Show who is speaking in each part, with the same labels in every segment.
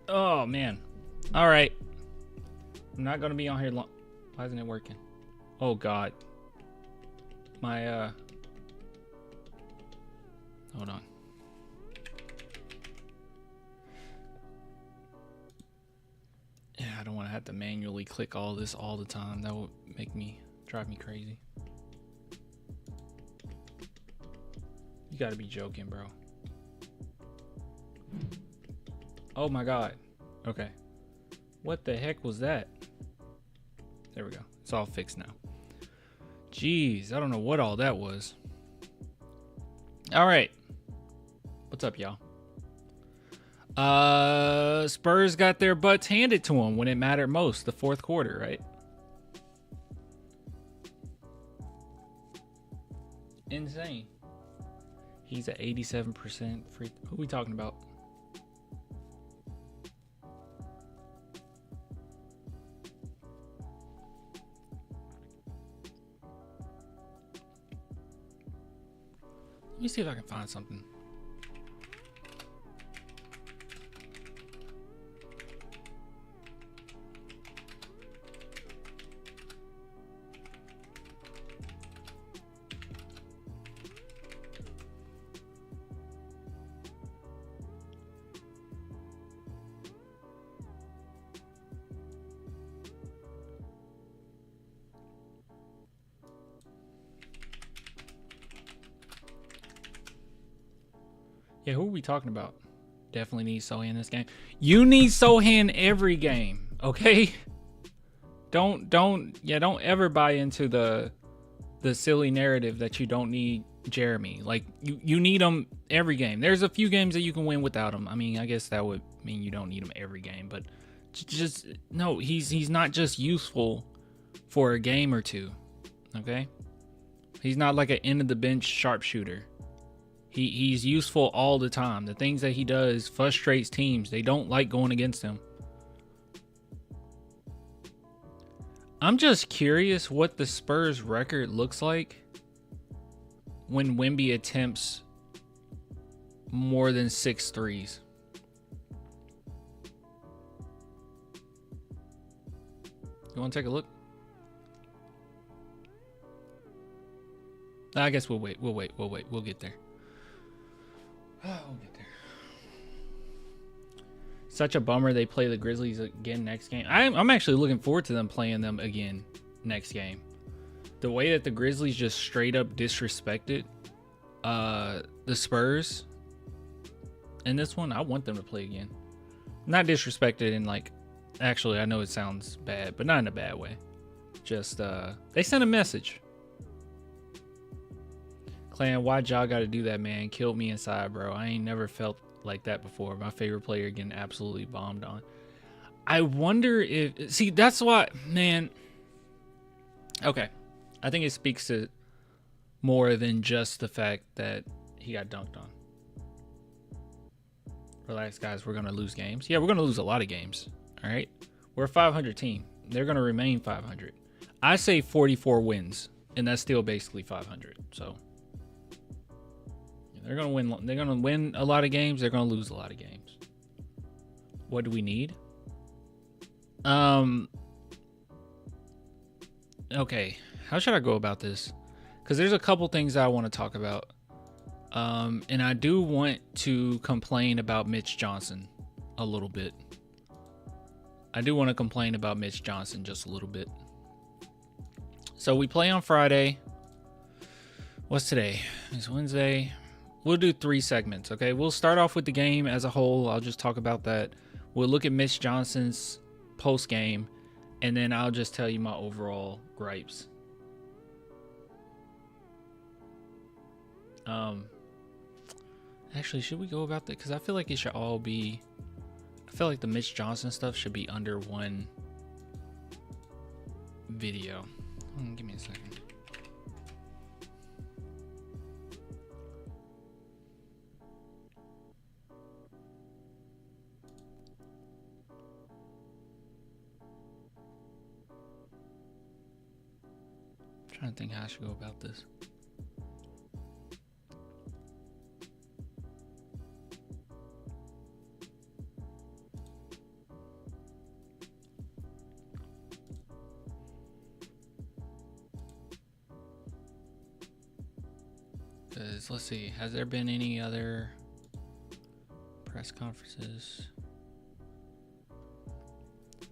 Speaker 1: Oh, man. All right. I'm not going to be on here long. Why isn't it working? Oh, God. My, Hold on. Yeah, I don't want to have to manually click all this all the time. That would drive me crazy. You gotta be joking, bro. Oh my God. Okay. What the heck was that? There we go. It's all fixed now. Jeez, I don't know what all that was. All right. What's up, y'all? Spurs got their butts handed to them when it mattered most, the fourth quarter, right? Insane. He's at 87% free. Who are we talking about? Let me see if I can find something. Yeah, who are we talking about? Definitely need Sochan this game. You need Sochan every game, okay? Don't ever buy into the silly narrative that you don't need Jeremy. Like you need him every game. There's a few games that you can win without him. I mean, I guess that would mean you don't need him every game, but just no, he's not just useful for a game or two, okay? He's not like an end of the bench sharpshooter. He's useful all the time. The things that he does frustrates teams. They don't like going against him. I'm just curious what the Spurs record looks like when Wemby attempts more than 6 threes. You want to take a look? I guess we'll wait. We'll get there. We'll get there. Such a bummer they play the Grizzlies again next game. I'm actually looking forward to them playing them again next game. The way that the Grizzlies just straight up disrespected the Spurs in this one, I want them to play again. Not disrespected in like, actually I know it sounds bad, but not in a bad way. Just they sent a message. Clan, why Ja gotta do that, man? Killed me inside, bro. I ain't never felt like that before. My favorite player getting absolutely bombed on. I wonder if... See, that's why... Man. Okay. I think it speaks to more than just the fact that he got dunked on. Relax, guys. We're going to lose games. Yeah, we're going to lose a lot of games. All right? We're a 500 team. They're going to remain 500. I say 44 wins, and that's still basically 500. So... They're gonna win. They're gonna win a lot of games. They're gonna lose a lot of games. What do we need? Okay. How should I go about this? Because there's a couple things I want to talk about. And I do want to complain about Mitch Johnson a little bit. I do want to complain about Mitch Johnson just a little bit. So we play on Friday. What's today? It's Wednesday. We'll do 3 segments, okay? We'll start off with the game as a whole. I'll just talk about that. We'll look at Mitch Johnson's post-game, and then I'll just tell you my overall gripes. Actually, should we go about that? Because I feel like it should all be... I feel like the Mitch Johnson stuff should be under one video. Give me a second. Trying to think how I should go about this. Because, let's see, has there been any other press conferences?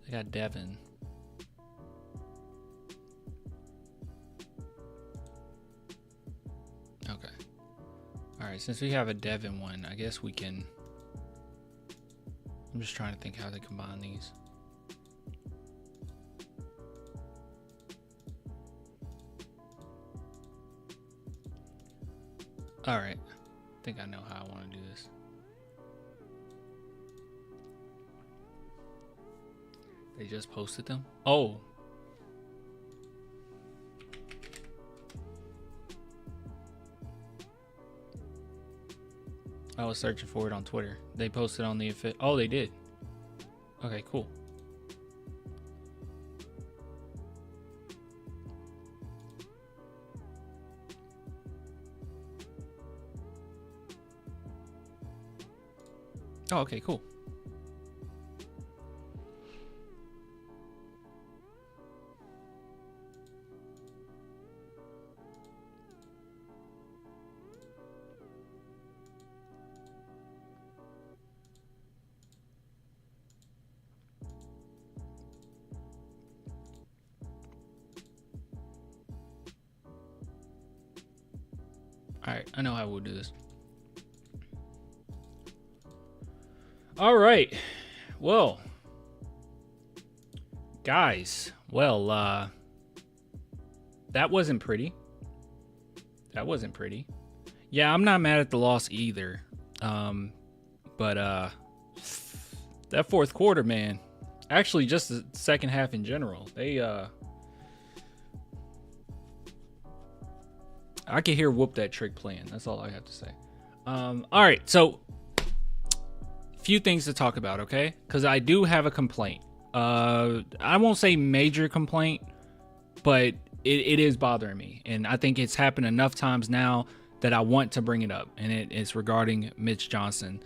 Speaker 1: I got Devin. Okay. All right, since we have a Devin one, I guess we can... I'm just trying to think how they combine these. All right. I think I know how I want to do this. They just posted them? Oh. I was searching for it on Twitter. They posted on the... Oh, they did. Okay, cool. Oh, okay, cool. All right, I know how we'll do this. All right. Well, guys, that wasn't pretty. That wasn't pretty. Yeah, I'm not mad at the loss either. But that fourth quarter, man, actually just the second half in general, I could hear Whoop That Trick playing. That's all I have to say. All right, so few things to talk about, okay? Because I do have a complaint. I won't say major complaint, but it is bothering me. And I think it's happened enough times now that I want to bring it up. And it's regarding Mitch Johnson,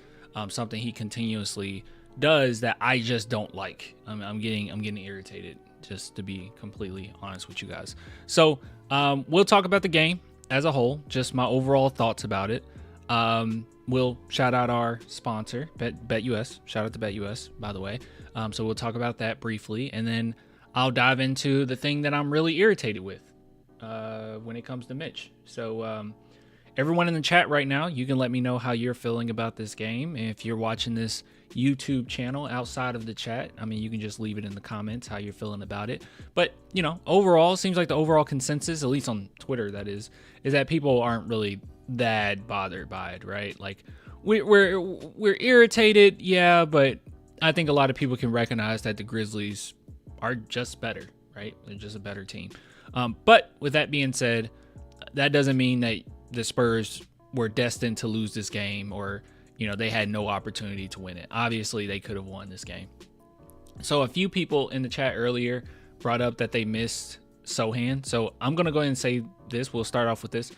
Speaker 1: something he continuously does that I just don't like. I'm getting irritated, just to be completely honest with you guys. So we'll talk about the game as a whole, just my overall thoughts about it. We'll shout out our sponsor, BetUS. Shout out to BetUS, by the way. So we'll talk about that briefly, and then I'll dive into the thing that I'm really irritated with when it comes to Mitch. So everyone in the chat right now, you can let me know how you're feeling about this game. If you're watching this YouTube channel outside of the chat, I mean, you can just leave it in the comments how you're feeling about it. But, you know, overall, it seems like the overall consensus, at least on Twitter, that is that people aren't really that bothered by it, right? Like we're irritated, yeah, but I think a lot of people can recognize that the Grizzlies are just better, right? They're just a better team. But with that being said, that doesn't mean that the Spurs were destined to lose this game, or, you know, they had no opportunity to win it. Obviously, they could have won this game. So a few people in the chat earlier brought up that they missed Sochan. So I'm going to go ahead and say this. We'll start off with this.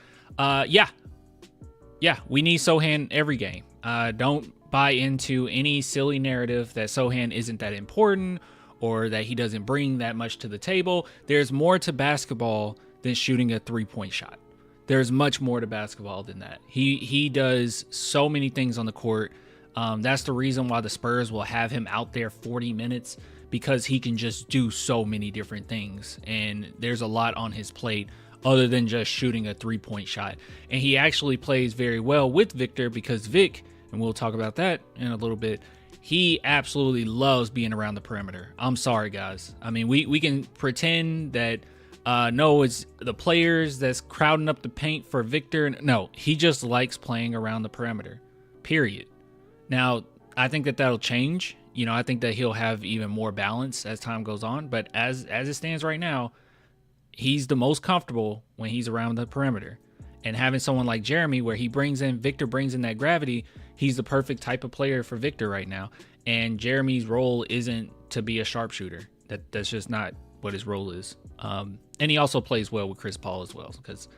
Speaker 1: Yeah, we need Sochan every game. Don't buy into any silly narrative that Sochan isn't that important or that he doesn't bring that much to the table. There's more to basketball than shooting a three-point shot. There's much more to basketball than that. He does so many things on the court. That's the reason why the Spurs will have him out there 40 minutes, because he can just do so many different things. And there's a lot on his plate other than just shooting a three-point shot. And he actually plays very well with Victor, because Vic, and we'll talk about that in a little bit, he absolutely loves being around the perimeter. I'm sorry, guys. I mean, we can pretend that, no, it's the players that's crowding up the paint for Victor. No, he just likes playing around the perimeter, period. Now, I think that that'll change. You know, I think that he'll have even more balance as time goes on. But as it stands right now, he's the most comfortable when he's around the perimeter. And having someone like Jeremy, where Victor brings in that gravity, he's the perfect type of player for Victor right now. And Jeremy's role isn't to be a sharpshooter. That's just not what his role is. And he also plays well with Chris Paul as well, because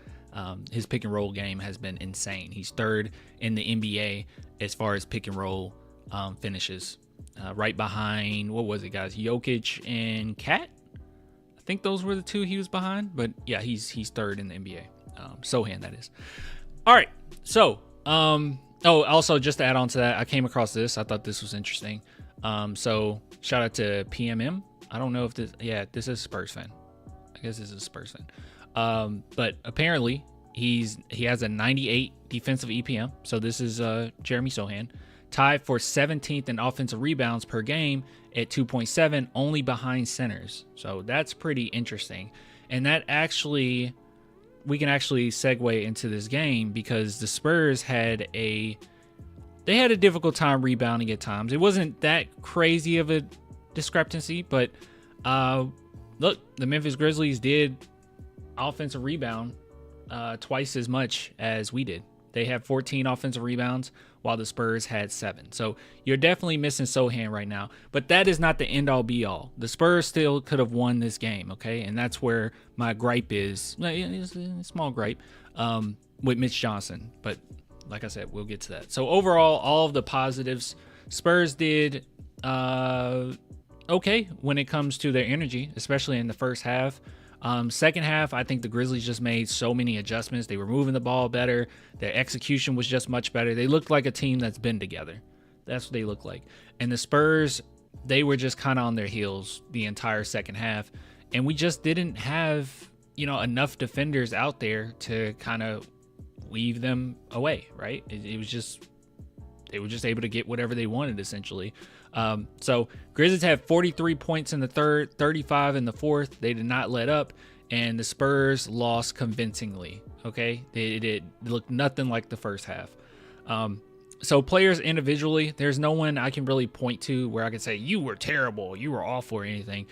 Speaker 1: his pick and roll game has been insane. He's third in the NBA as far as pick and roll finishes, right behind, what was it, guys? Jokic and Cat. I think those were the two he was behind, but yeah, he's third in the NBA. Sochan, that is. All right. So, also just to add on to that, I came across this. I thought this was interesting. So shout out to PMM. I don't know if this is a Spurs fan. I guess this is a Spurs fan. But apparently he has a 98 defensive EPM. So this is Jeremy Sochan, tied for 17th in offensive rebounds per game at 2.7, only behind centers. So that's pretty interesting. And that actually, we can actually segue into this game because the Spurs had a difficult time rebounding at times. It wasn't that crazy of a discrepancy, but look, the Memphis Grizzlies did offensive rebound twice as much as we did. They had 14 offensive rebounds while the Spurs had 7. So you're definitely missing Sochan right now. But that is not the end-all be-all. The Spurs still could have won this game, okay? And that's where my gripe is. It's a small gripe with Mitch Johnson. But like I said, we'll get to that. So overall, all of the positives, Spurs did okay when it comes to their energy, especially in the first half. Second half, I think the Grizzlies just made so many adjustments. They were moving the ball better. Their execution was just much better. They looked like a team that's been together. That's what they look like. And the Spurs, they were just kind of on their heels the entire second half. And we just didn't have, enough defenders out there to kind of weave them away, right? It was just, they were just able to get whatever they wanted, essentially. So Grizzlies had 43 points in the third, 35 in the fourth. They did not let up, and the Spurs lost convincingly. Okay, it looked nothing like the first half. So players individually, there's no one I can really point to where I could say you were terrible, you were awful, or anything.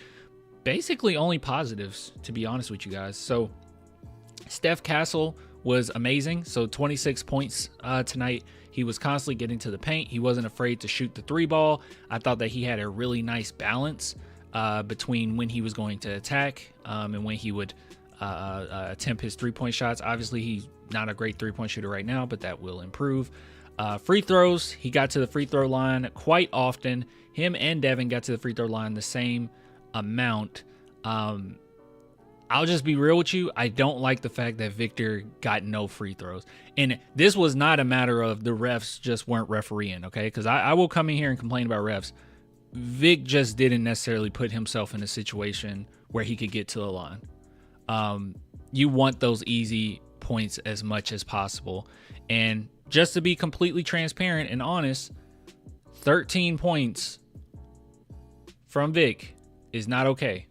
Speaker 1: Basically, only positives, to be honest with you guys. So Steph Castle was amazing. So 26 points tonight. He was constantly getting to the paint. He wasn't afraid to shoot the 3 ball. I thought that he had a really nice balance between when he was going to attack and when he would attempt his 3-point shots. Obviously, he's not a great 3-point shooter right now, but that will improve. Free throws, he got to the free throw line quite often. Him and Devin got to the free throw line the same amount. I'll just be real with you. I don't like the fact that Victor got no free throws. And this was not a matter of the refs just weren't refereeing, okay? Because I will come in here and complain about refs. Vic just didn't necessarily put himself in a situation where he could get to the line. You want those easy points as much as possible. And just to be completely transparent and honest, 13 points from Vic is not okay.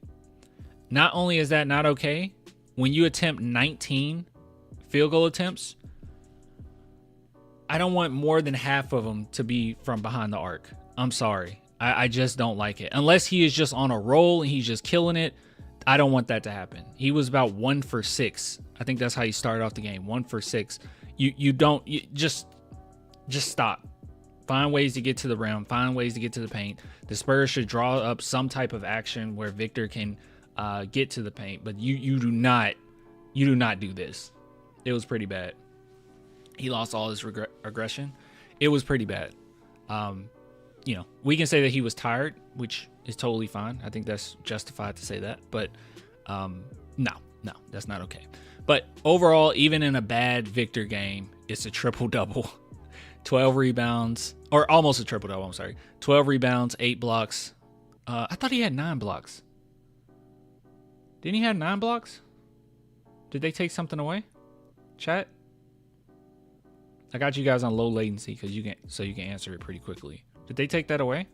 Speaker 1: Not only is that not okay, when you attempt 19 field goal attempts, I don't want more than half of them to be from behind the arc. I'm sorry. I just don't like it. Unless he is just on a roll and he's just killing it, I don't want that to happen. He was about 1 for 6. I think that's how he started off the game. 1 for 6. You just stop. Find ways to get to the rim. Find ways to get to the paint. The Spurs should draw up some type of action where Victor can get to the paint, but you do not do this. It was pretty bad. He lost all his aggression. It was pretty bad. We can say that he was tired, which is totally fine. I think that's justified to say that, but no, that's not okay. But overall, even in a bad Victor game, it's a triple-double. 12 rebounds, or almost a triple-double, I'm sorry. 12 rebounds, 8 blocks. I thought he had 9 blocks. Didn't he have 9 blocks? Did they take something away? Chat? I got you guys on low latency because you can answer it pretty quickly. Did they take that away?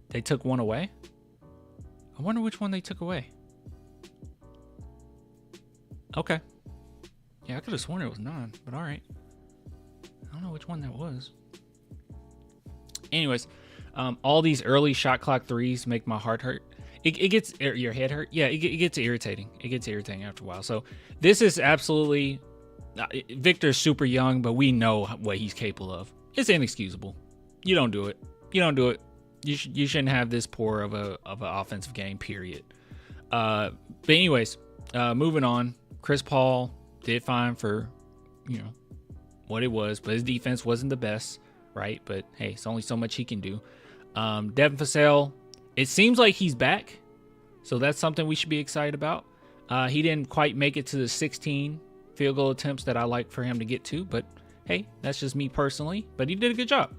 Speaker 1: They took one away? I wonder which one they took away. Okay. Yeah, I could have sworn it was 9, but all right. I don't know which one that was. Anyways, all these early shot clock threes make my heart hurt. It gets your head hurt. Yeah, it gets irritating. It gets irritating after a while. So this is absolutely Victor's super young, but we know what he's capable of. It's inexcusable. You don't do it. You shouldn't have this poor of an offensive game. Period. But anyways, moving on. Chris Paul did fine for what it was, but his defense wasn't the best, right? But hey, it's only so much he can do. Devin Vassell, it seems like he's back, so that's something we should be excited about. He didn't quite make it to the 16 field goal attempts that I like for him to get to, but hey, that's just me personally. But he did a good job.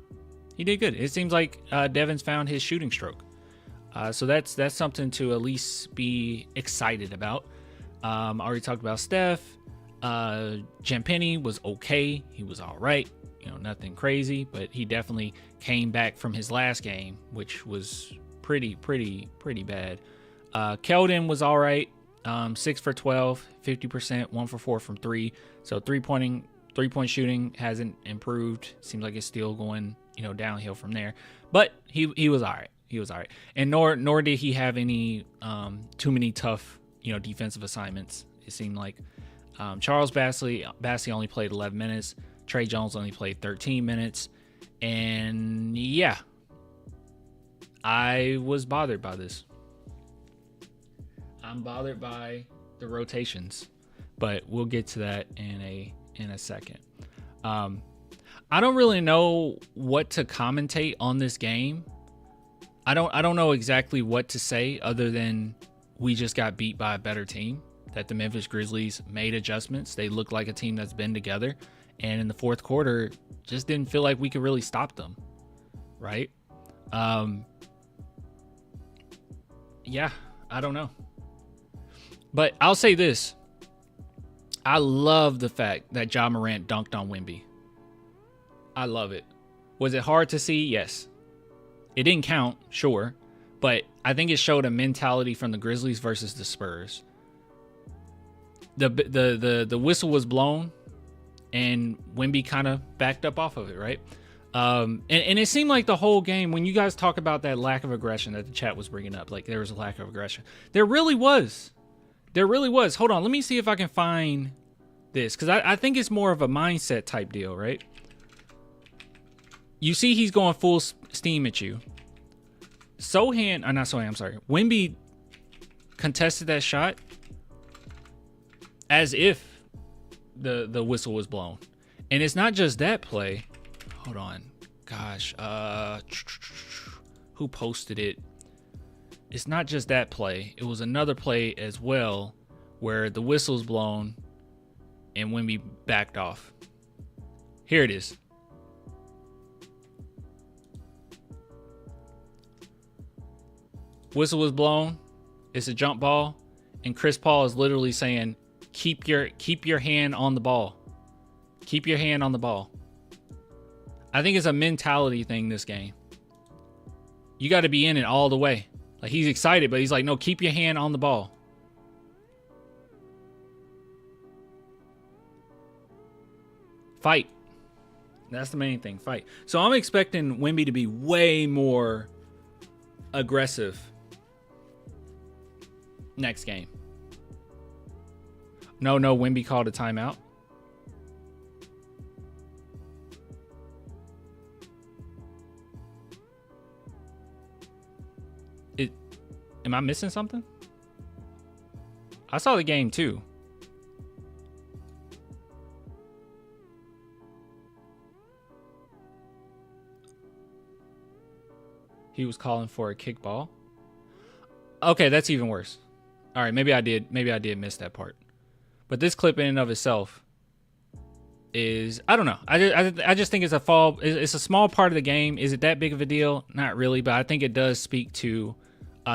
Speaker 1: He did good. It seems like Devin's found his shooting stroke. So that's something to at least be excited about. I already talked about Steph. Jampeni was okay. He was all right. Nothing crazy, but he definitely came back from his last game, which was pretty bad. Keldon was all right. 6 for 12, 50%, 1 for 4 from 3. So three-point shooting hasn't improved. Seems like it's still going, downhill from there. But he was all right. He was all right. And nor did he have any too many tough, defensive assignments. It seemed like Charles Bassey only played 11 minutes. Trey Jones only played 13 minutes. And yeah, I was bothered by this. I'm bothered by the rotations, but we'll get to that in a second. I don't really know what to commentate on this game. I don't know exactly what to say other than we just got beat by a better team, that the Memphis Grizzlies made adjustments. They look like a team that's been together, and in the fourth quarter just didn't feel like we could really stop them, right? Yeah, I don't know. But I'll say this. I love the fact that Ja Morant dunked on Wemby. I love it. Was it hard to see? Yes. It didn't count, sure. But I think it showed a mentality from the Grizzlies versus the Spurs. The whistle was blown, and Wemby kind of backed up off of it, right? And it seemed like the whole game, when you guys talk about that lack of aggression that the chat was bringing up, like there was a lack of aggression. There really was. There really was. Hold on. Let me see if I can find this, because I think it's more of a mindset type deal, right? You see he's going full steam at you. Wemby contested that shot as if the whistle was blown. And it's not just that play. Hold on. Gosh. Who posted it? It's not just that play. It was another play as well where the whistle's blown and Wemby backed off. Here it is. Whistle was blown. It's a jump ball. And Chris Paul is literally saying, keep your hand on the ball. Keep your hand on the ball. I think it's a mentality thing this game. You got to be in it all the way. Like, he's excited, but he's like, no, keep your hand on the ball. Fight. That's the main thing. Fight. So I'm expecting Wemby to be way more aggressive next game. No, Wemby called a timeout. Am I missing something? I saw the game too. He was calling for a kickball. Okay, that's even worse. All right, maybe I did miss that part. But this clip in and of itself is, I don't know. I just think it's a fall. It's a small part of the game. Is it that big of a deal? Not really, but I think it does speak to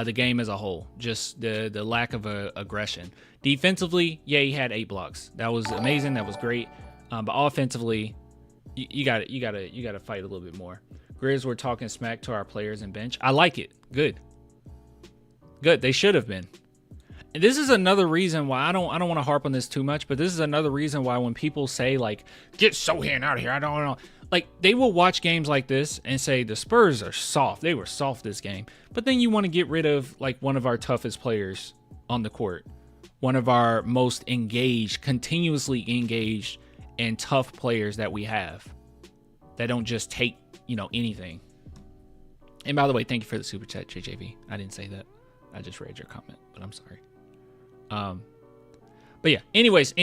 Speaker 1: the game as a whole. Just the lack of aggression. Defensively, yeah, he had 8 blocks. That was amazing. That was great. But offensively, you got to fight a little bit more. Grizz were talking smack to our players and bench. I like it. Good. They should have been. And this is another reason why I don't want to harp on this too much, but this is another reason why when people say, like, get Sochan out of here, I don't know. Like, they will watch games like this and say the Spurs are soft. They were soft this game. But then you want to get rid of, like, one of our toughest players on the court. One of our most engaged, continuously engaged, and tough players that we have. That don't just take, anything. And by the way, thank you for the super chat, JJV. I didn't say that. I just read your comment, but I'm sorry. But yeah, anyways,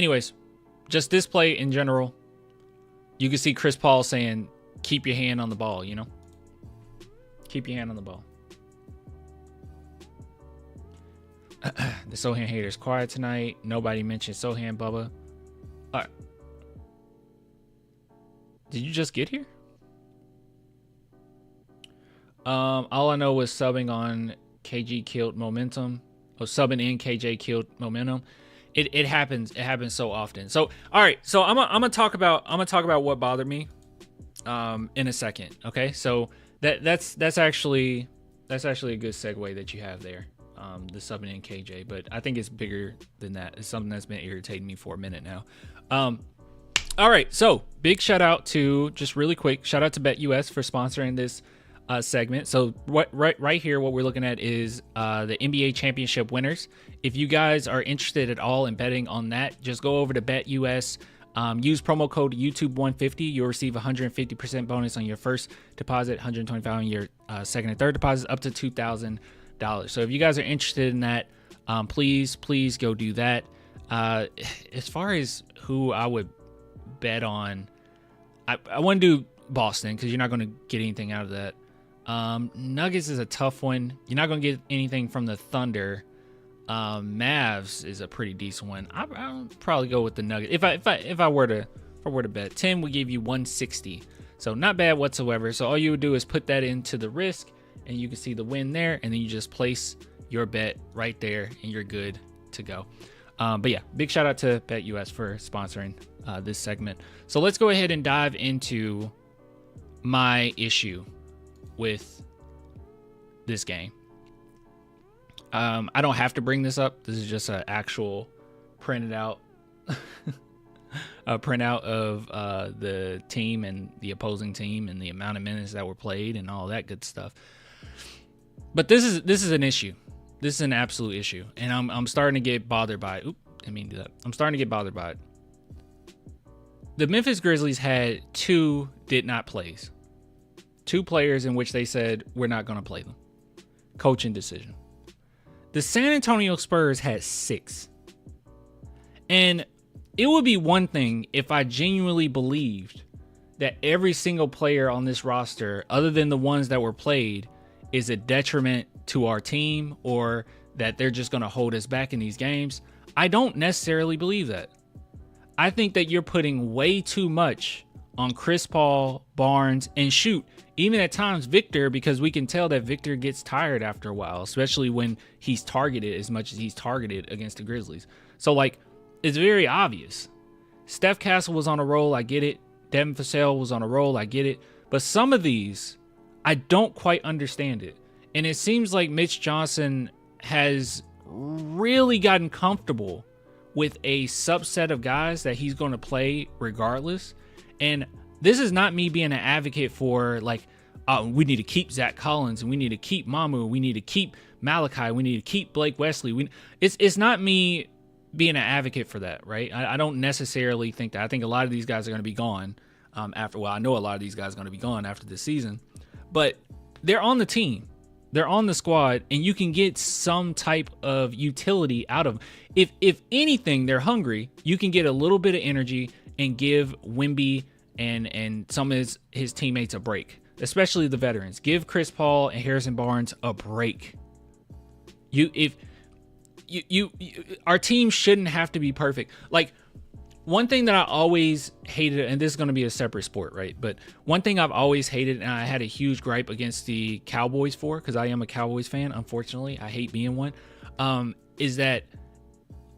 Speaker 1: just this play in general, you can see Chris Paul saying, keep your hand on the ball, Keep your hand on the ball. The Sochan haters quiet tonight. Nobody mentioned Sochan, Bubba. All right. Did you just get here? All I know was subbing on KG killed momentum. Or subbing in KJ killed momentum. It happens. It happens so often. So all right. So I'm gonna talk about what bothered me in a second. Okay. So that's actually a good segue that you have there. The subbing in KJ, but I think it's bigger than that. It's something that's been irritating me for a minute now. All right, so big shout out to, just really quick, shout out to BetUS for sponsoring this segment. So right here, what we're looking at is the NBA championship winners. If you guys are interested at all in betting on that, just go over to BetUS. Use promo code YouTube150. You'll receive 150% bonus on your first deposit, 125 on your second and third deposit, up to $2,000. So if you guys are interested in that, please go do that. As far as who I would bet on, I want to do Boston because you're not going to get anything out of that. Nuggets is a tough one. You're not going to get anything from the Thunder. Mavs is a pretty decent one. I'll probably go with the Nuggets. If I were to bet, 10 would give you 160. So not bad whatsoever. So all you would do is put that into the risk, and you can see the win there, and then you just place your bet right there, and you're good to go. But yeah, big shout out to BetUS for sponsoring this segment. So let's go ahead and dive into my issue with this game. I don't have to bring this up. This is just an actual printed out a printout of the team and the opposing team and the amount of minutes that were played and all that good stuff. But this is an issue. This is an absolute issue, and I'm starting to get bothered by it. Oop, didn't mean to do that. I'm starting to get bothered by it. The Memphis Grizzlies had 2 did not plays. 2 players in which they said, we're not going to play them. Coaching decision. The San Antonio Spurs had 6. And it would be one thing if I genuinely believed that every single player on this roster, other than the ones that were played, is a detriment to our team, or that they're just going to hold us back in these games. I don't necessarily believe that. I think that you're putting way too much on Chris Paul, Barnes, and shoot, even at times Victor, because we can tell that Victor gets tired after a while, especially when he's targeted as much as he's targeted against the Grizzlies. So, like, it's very obvious. Steph Castle was on a roll, I get it. Devin Vassell was on a roll, I get it. But some of these, I don't quite understand it. And it seems like Mitch Johnson has really gotten comfortable with a subset of guys that he's going to play regardless. And this is not me being an advocate for, like, we need to keep Zach Collins, and we need to keep Mamu, we need to keep Malachi, we need to keep Blake Wesley. It's not me being an advocate for that, right? I don't necessarily think that. I think a lot of these guys are going to be gone after. Well, I know a lot of these guys are going to be gone after this season, but they're on the team. They're on the squad, and you can get some type of utility out of them. If anything, they're hungry. You can get a little bit of energy and give Wemby and some of his teammates a break, especially the veterans. Give Chris Paul and Harrison Barnes a break. Our team shouldn't have to be perfect. Like, one thing that I always hated, and this is going to be a separate sport, right? But one thing I've always hated, and I had a huge gripe against the Cowboys for, because I am a Cowboys fan, unfortunately, I hate being one, is that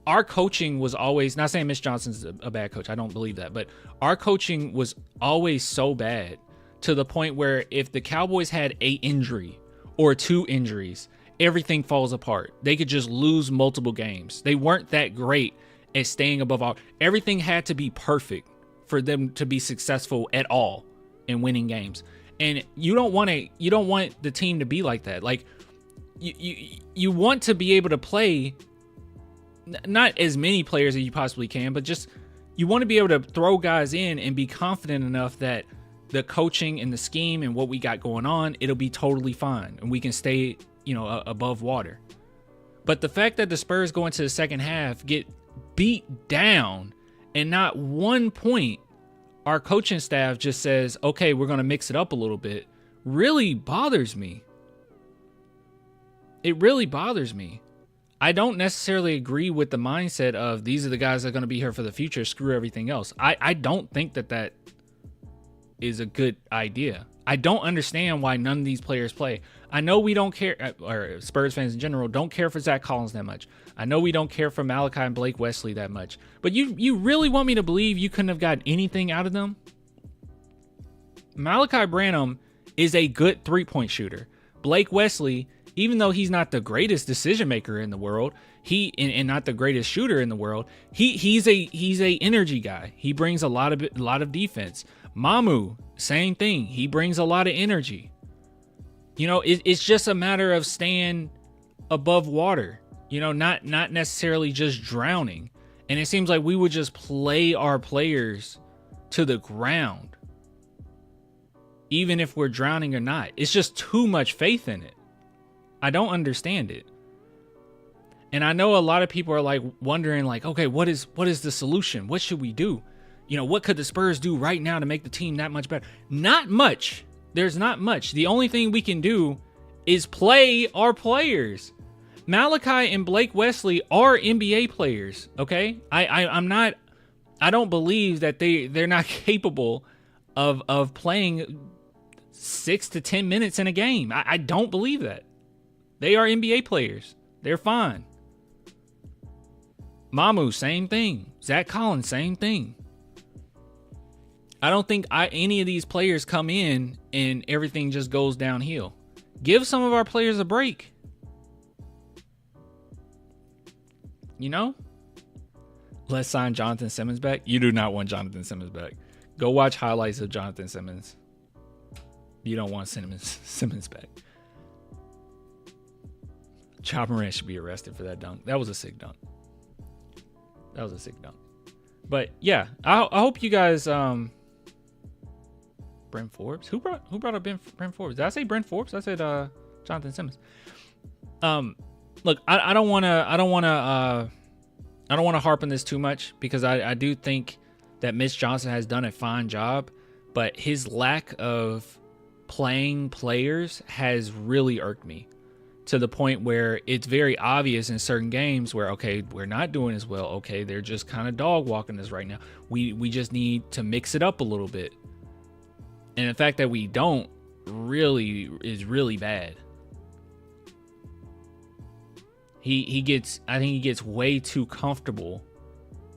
Speaker 1: our coaching was always, not saying Mitch Johnson's a bad coach, I don't believe that, but our coaching was always so bad to the point where if the Cowboys had a injury or 2 injuries, everything falls apart. They could just lose multiple games. They weren't that great at staying above all. Everything had to be perfect for them to be successful at all in winning games. And you don't want the team to be like that. Like, you want to be able to play not as many players as you possibly can, but just you want to be able to throw guys in and be confident enough that the coaching and the scheme and what we got going on, it'll be totally fine and we can stay, above water. But the fact that the Spurs go into the second half, get beat down, and not 1 point our coaching staff just says, okay, we're going to mix it up a little bit, really bothers me. It really bothers me. I don't necessarily agree with the mindset of these are the guys that are going to be here for the future. Screw everything else. I don't think that is a good idea. I don't understand why none of these players play. I know we don't care, or Spurs fans in general don't care for Zach Collins that much. I know we don't care for Malachi and Blake Wesley that much. But you really want me to believe you couldn't have got anything out of them? Malachi Branham is a good three-point shooter. Blake Wesley, even though he's not the greatest decision maker in the world, and not the greatest shooter in the world, he's a energy guy. He brings a lot of defense. Mamu, same thing. He brings a lot of energy. You know, it's just a matter of staying above water. You know, not necessarily just drowning. And it seems like we would just play our players to the ground, even if we're drowning or not. It's just too much faith in it. I don't understand it. And I know a lot of people are like wondering like, okay, what is the solution? What should we do? You know, what could the Spurs do right now to make the team that much better? Not much. There's not much. The only thing we can do is play our players. Malachi and Blake Wesley are NBA players, okay? I don't believe that they're not capable of playing 6 to 10 minutes in a game. I don't believe that. They are NBA players. They're fine. Mamu, same thing. Zach Collins, same thing. I don't think any of these players come in and everything just goes downhill. Give some of our players a break. You know? Let's sign Jonathan Simmons back. You do not want Jonathan Simmons back. Go watch highlights of Jonathan Simmons. You don't want Simmons back. Ja Morant should be arrested for that dunk. That was a sick dunk. But yeah, I hope you guys Brent Forbes. Who brought up Brent Forbes? Did I say Brent Forbes? I said Jonathan Simmons. Look, I don't want to harp on this too much because I do think that Mitch Johnson has done a fine job, but his lack of playing players has really irked me to the point where it's very obvious in certain games where, okay, we're not doing as well. Okay, they're just kind of dog walking us right now. We just need to mix it up a little bit. And the fact that we don't really is really bad. I think he gets way too comfortable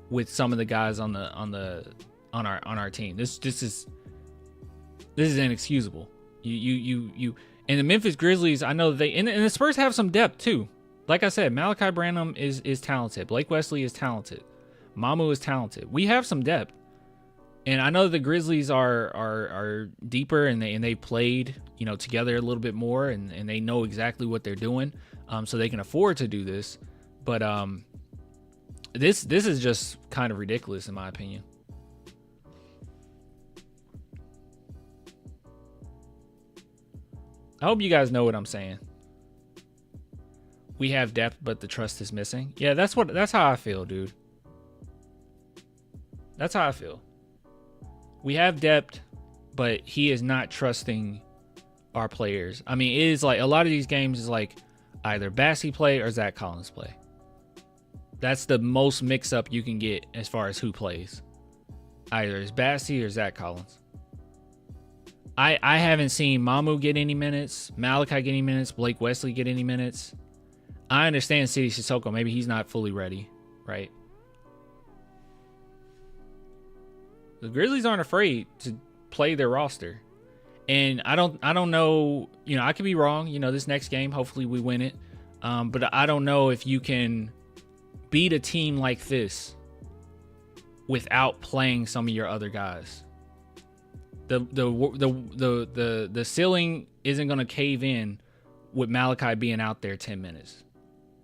Speaker 1: with some of the guys on our team. This is inexcusable. You and the Memphis Grizzlies, I know and the Spurs have some depth too. Like I said, Malachi Branham is talented. Blake Wesley is talented. Mamu is talented. We have some depth. And I know the Grizzlies are deeper and they played, you know, together a little bit more and they know exactly what they're doing. So they can afford to do this. But this is just kind of ridiculous in my opinion. I hope you guys know what I'm saying. We have depth, but the trust is missing. Yeah, that's how I feel, dude. That's how I feel. We have depth, but he is not trusting our players. I mean, it is like a lot of these games is like either Bassey play or Zach Collins play. That's the most mix-up you can get as far as who plays. Either it's Bassey or Zach Collins. I haven't seen Mamu get any minutes, Malachi get any minutes, Blake Wesley get any minutes. I understand City Sissoko, maybe he's not fully ready, right? The Grizzlies aren't afraid to play their roster. And I don't know, you know, I could be wrong. You know, this next game, hopefully we win it. But I don't know if you can beat a team like this without playing some of your other guys. The ceiling isn't going to cave in with Malachi being out there 10 minutes,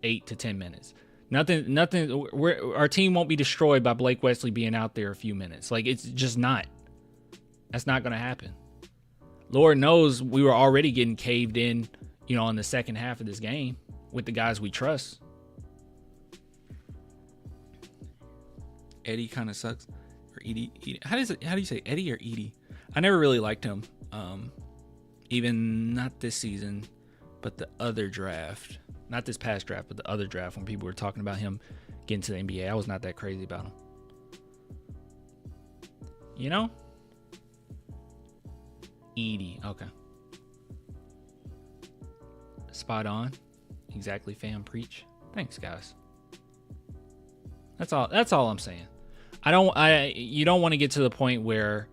Speaker 1: 8 to 10 minutes. Nothing. Our team won't be destroyed by Blake Wesley being out there a few minutes. Like, it's just not. That's not going to happen. Lord knows we were already getting caved in, you know, in the second half of this game with the guys we trust. Edey kind of sucks. Or Edey. How do you say Edey or Edey? I never really liked him. Even not this season, but the other draft. Not this past draft, but the other draft when people were talking about him getting to the NBA. I was not that crazy about him. You know? Edey. Okay. Spot on. Exactly, fam. Preach. Thanks, guys. That's all I'm saying. You don't want to get to the point where,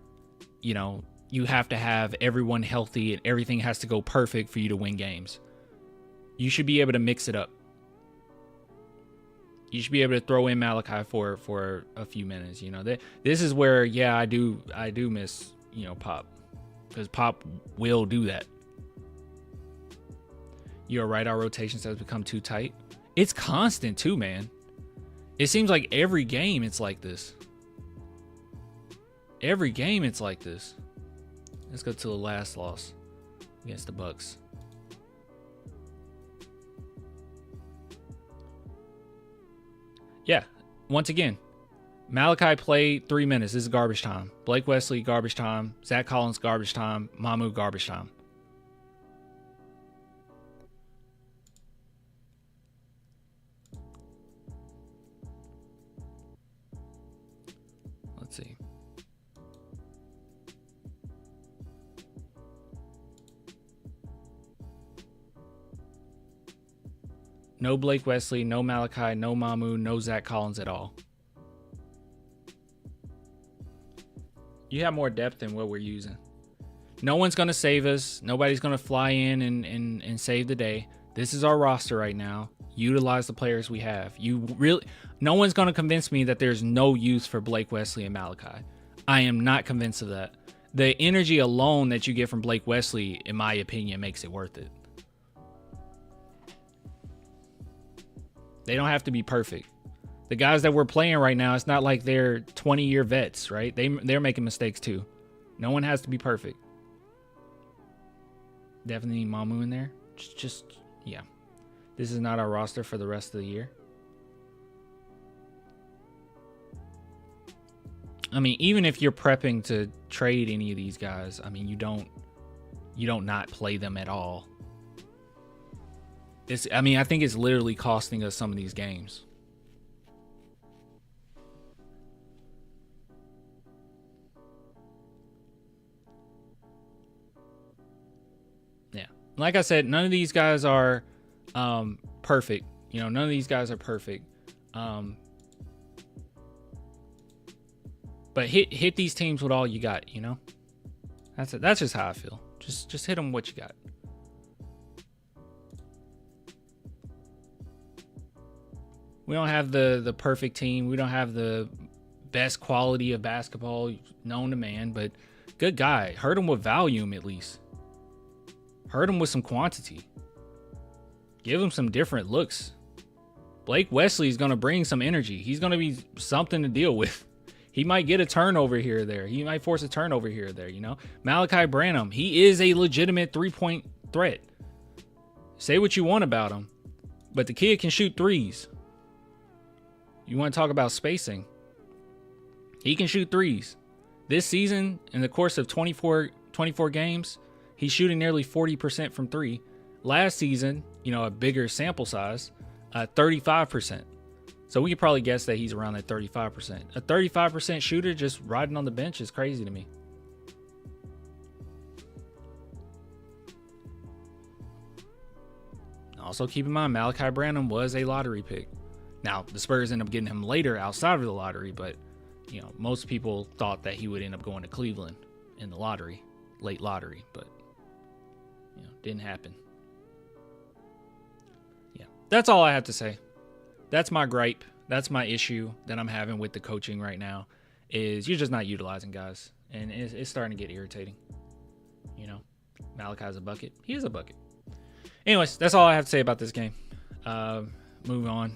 Speaker 1: you know, you have to have everyone healthy and everything has to go perfect for you to win games. You should be able to mix it up. You should be able to throw in Malachi for a few minutes. You know, this is where, yeah, I do miss, you know, Pop, because Pop will do that. You're right. Our rotations has become too tight. It's constant too, man. It seems like every game it's like this. Every game it's like this. Let's go to the last loss against the Bucks. Yeah, once again, Malachi played 3 minutes. This is garbage time. Blake Wesley, garbage time. Zach Collins, garbage time. Mamu, garbage time. Let's see. No Blake Wesley, no Malachi, no Mamu, no Zach Collins at all. You have more depth than what we're using. No one's going to save us. Nobody's going to fly in and save the day. This is our roster right now. Utilize the players we have. No one's going to convince me that there's no use for Blake Wesley and Malachi. I am not convinced of that. The energy alone that you get from Blake Wesley, in my opinion, makes it worth it. They don't have to be perfect. The guys that we're playing right now, it's not like they're 20-year vets, right? They're making mistakes too. No one has to be perfect. Definitely need Mamu in there. Yeah. This is not our roster for the rest of the year. I mean, even if you're prepping to trade any of these guys, I mean, you don't not play them at all. I think it's literally costing us some of these games. Yeah. Like I said, none of these guys are perfect. You know, none of these guys are perfect. But hit these teams with all you got, you know? That's just how I feel. Just hit them what you got. We don't have the perfect team. We don't have the best quality of basketball known to man, but good guy. Hurt him with volume at least. Hurt him with some quantity. Give him some different looks. Blake Wesley is going to bring some energy. He's going to be something to deal with. He might get a turnover here or there. He might force a turnover here or there, you know. Malachi Branham, he is a legitimate three-point threat. Say what you want about him, but the kid can shoot threes. You want to talk about spacing? He can shoot threes. This season, in the course of 24 games, he's shooting nearly 40% from three. Last season, you know, a bigger sample size, 35%. So we could probably guess that he's around that 35%. A 35% shooter just riding on the bench is crazy to me. Also keep in mind, Malachi Branham was a lottery pick. Now, the Spurs end up getting him later outside of the lottery, but, you know, most people thought that he would end up going to Cleveland in the lottery, late lottery, but, you know, didn't happen. Yeah, that's all I have to say. That's my gripe. That's my issue that I'm having with the coaching right now, is you're just not utilizing guys, and it's starting to get irritating. You know, Malachi's a bucket. He is a bucket. Anyways, that's all I have to say about this game. Move on.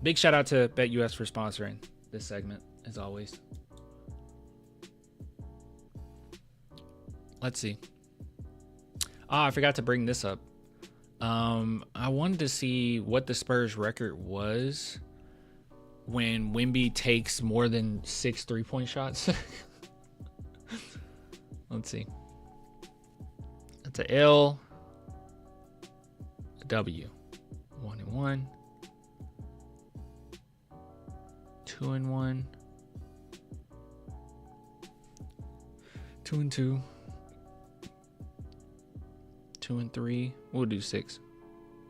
Speaker 1: Big shout out to BetUS for sponsoring this segment, as always. Let's see. I forgot to bring this up. I wanted to see what the Spurs record was when Wemby takes more than 6 3-point shots. Let's see. That's a L. a W. 1-1. 2-1. 2-2. 2-3. We'll do 6.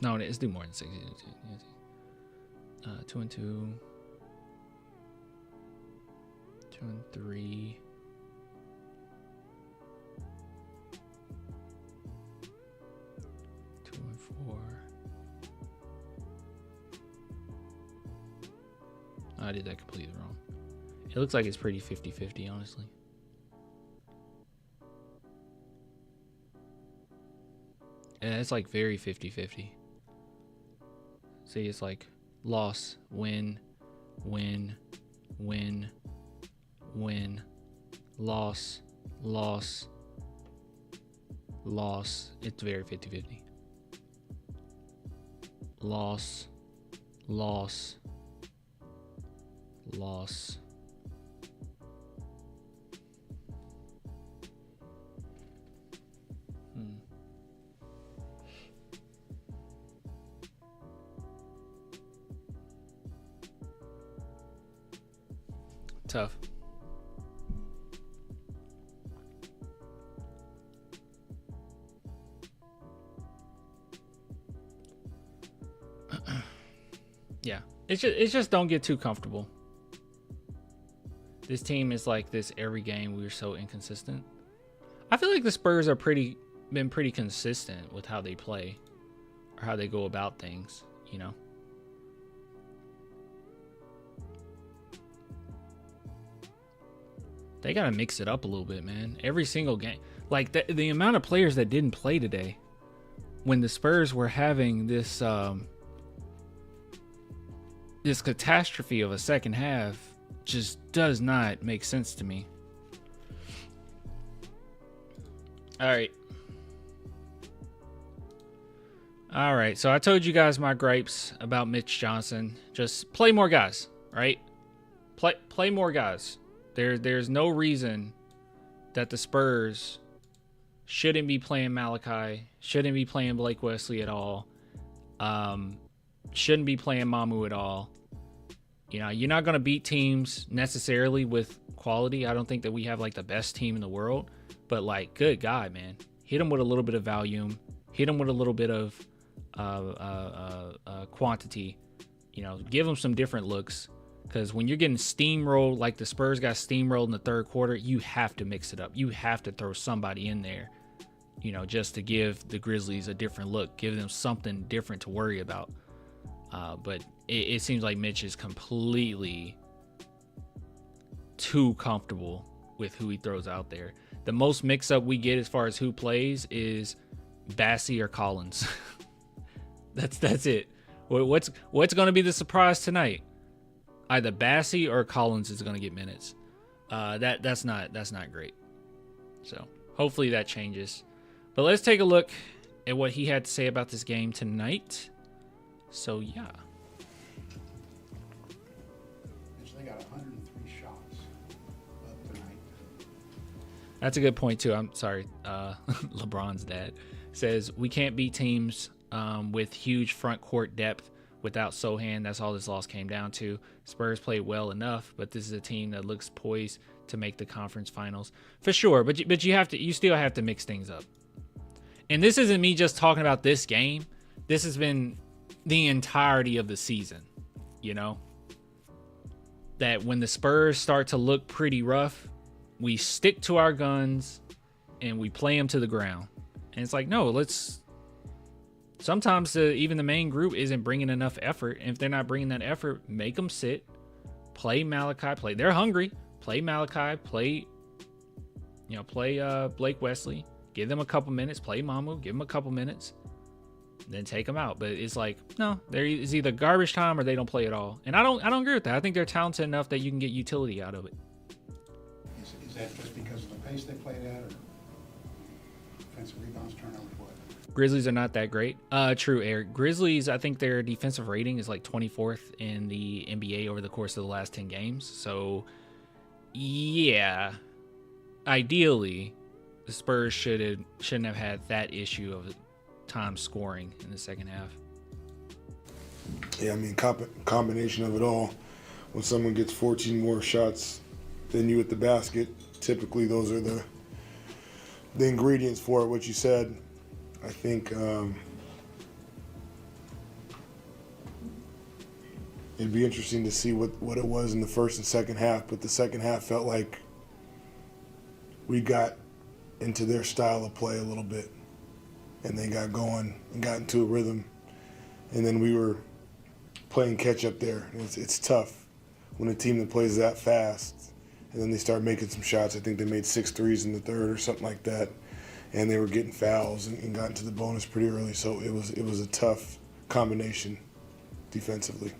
Speaker 1: No, let's do more than 6. 2-2. 2-3. 2-4. I did that completely wrong. It looks like it's pretty 50-50, honestly. Yeah, it's like very 50-50. See, it's like loss, win, win, win, win, loss, loss, loss. It's very 50-50. Loss, loss, loss. Tough. Yeah, it's just don't get too comfortable. This team is like this every game. We're so inconsistent. I feel like the Spurs are been pretty consistent with how they play or how they go about things, you know. They got to mix it up a little bit, man. Every single game. Like, the amount of players that didn't play today when the Spurs were having this this catastrophe of a second half just does not make sense to me. All right. All right. So I told you guys my gripes about Mitch Johnson. Just play more guys, right? Play more guys. There's no reason that the Spurs shouldn't be playing Malachi, shouldn't be playing Blake Wesley at all, shouldn't be playing Mamu at all. You know, you're not going to beat teams necessarily with quality. I don't think that we have like the best team in the world, but like, good God, man, hit them with a little bit of volume, hit them with a little bit of quantity. You know, give them some different looks. Because when you're getting steamrolled like the Spurs got steamrolled in the third quarter, you have to mix it up. You have to throw somebody in there, you know, just to give the Grizzlies a different look, give them something different to worry about. But it seems like Mitch is completely too comfortable with who he throws out there. The most mix-up we get as far as who plays is Bassey or Collins. That's it. What's going to be the surprise tonight? Either Bassey or Collins is going to get minutes. That's not great. So hopefully that changes. But let's take a look at what he had to say about this game tonight. So yeah.
Speaker 2: They got 103 shots tonight.
Speaker 1: That's a good point too. I'm sorry. LeBron's dad says we can't beat teams with huge front court depth without Sochan. That's all this loss came down to. Spurs played well enough, but this is a team that looks poised to make the conference finals for sure. But you still have to mix things up. And this isn't me just talking about this game. This has been the entirety of the season. You know, that when the Spurs start to look pretty rough, we stick to our guns and we play them to the ground. And it's like, no, sometimes even the main group isn't bringing enough effort. And if they're not bringing that effort, make them sit, play Malachi, they're hungry, play Malachi, play Blake Wesley, give them a couple minutes, play Mamu, give them a couple minutes, then take them out. But it's like, no, it's either garbage time or they don't play at all. And I don't agree with that. I think they're talented enough that you can get utility out of it.
Speaker 2: Is that just because of the pace they played at, or defensive rebounds, turnovers, what?
Speaker 1: Grizzlies are not that great. True, Eric. Grizzlies, I think their defensive rating is like 24th in the NBA over the course of the last 10 games. So, yeah, ideally, the Spurs shouldn't have had that issue of time scoring in the second half.
Speaker 3: Yeah, I mean, combination of it all. When someone gets 14 more shots than you at the basket, typically those are the ingredients for it. What you said, I think it'd be interesting to see what it was in the first and second half, but the second half felt like we got into their style of play a little bit, and they got going and got into a rhythm, and then we were playing catch up there. It's tough when a team that plays that fast, and then they start making some shots. I think they made 6 threes in the third or something like that, and they were getting fouls and got into the bonus pretty early. So it was a tough combination defensively.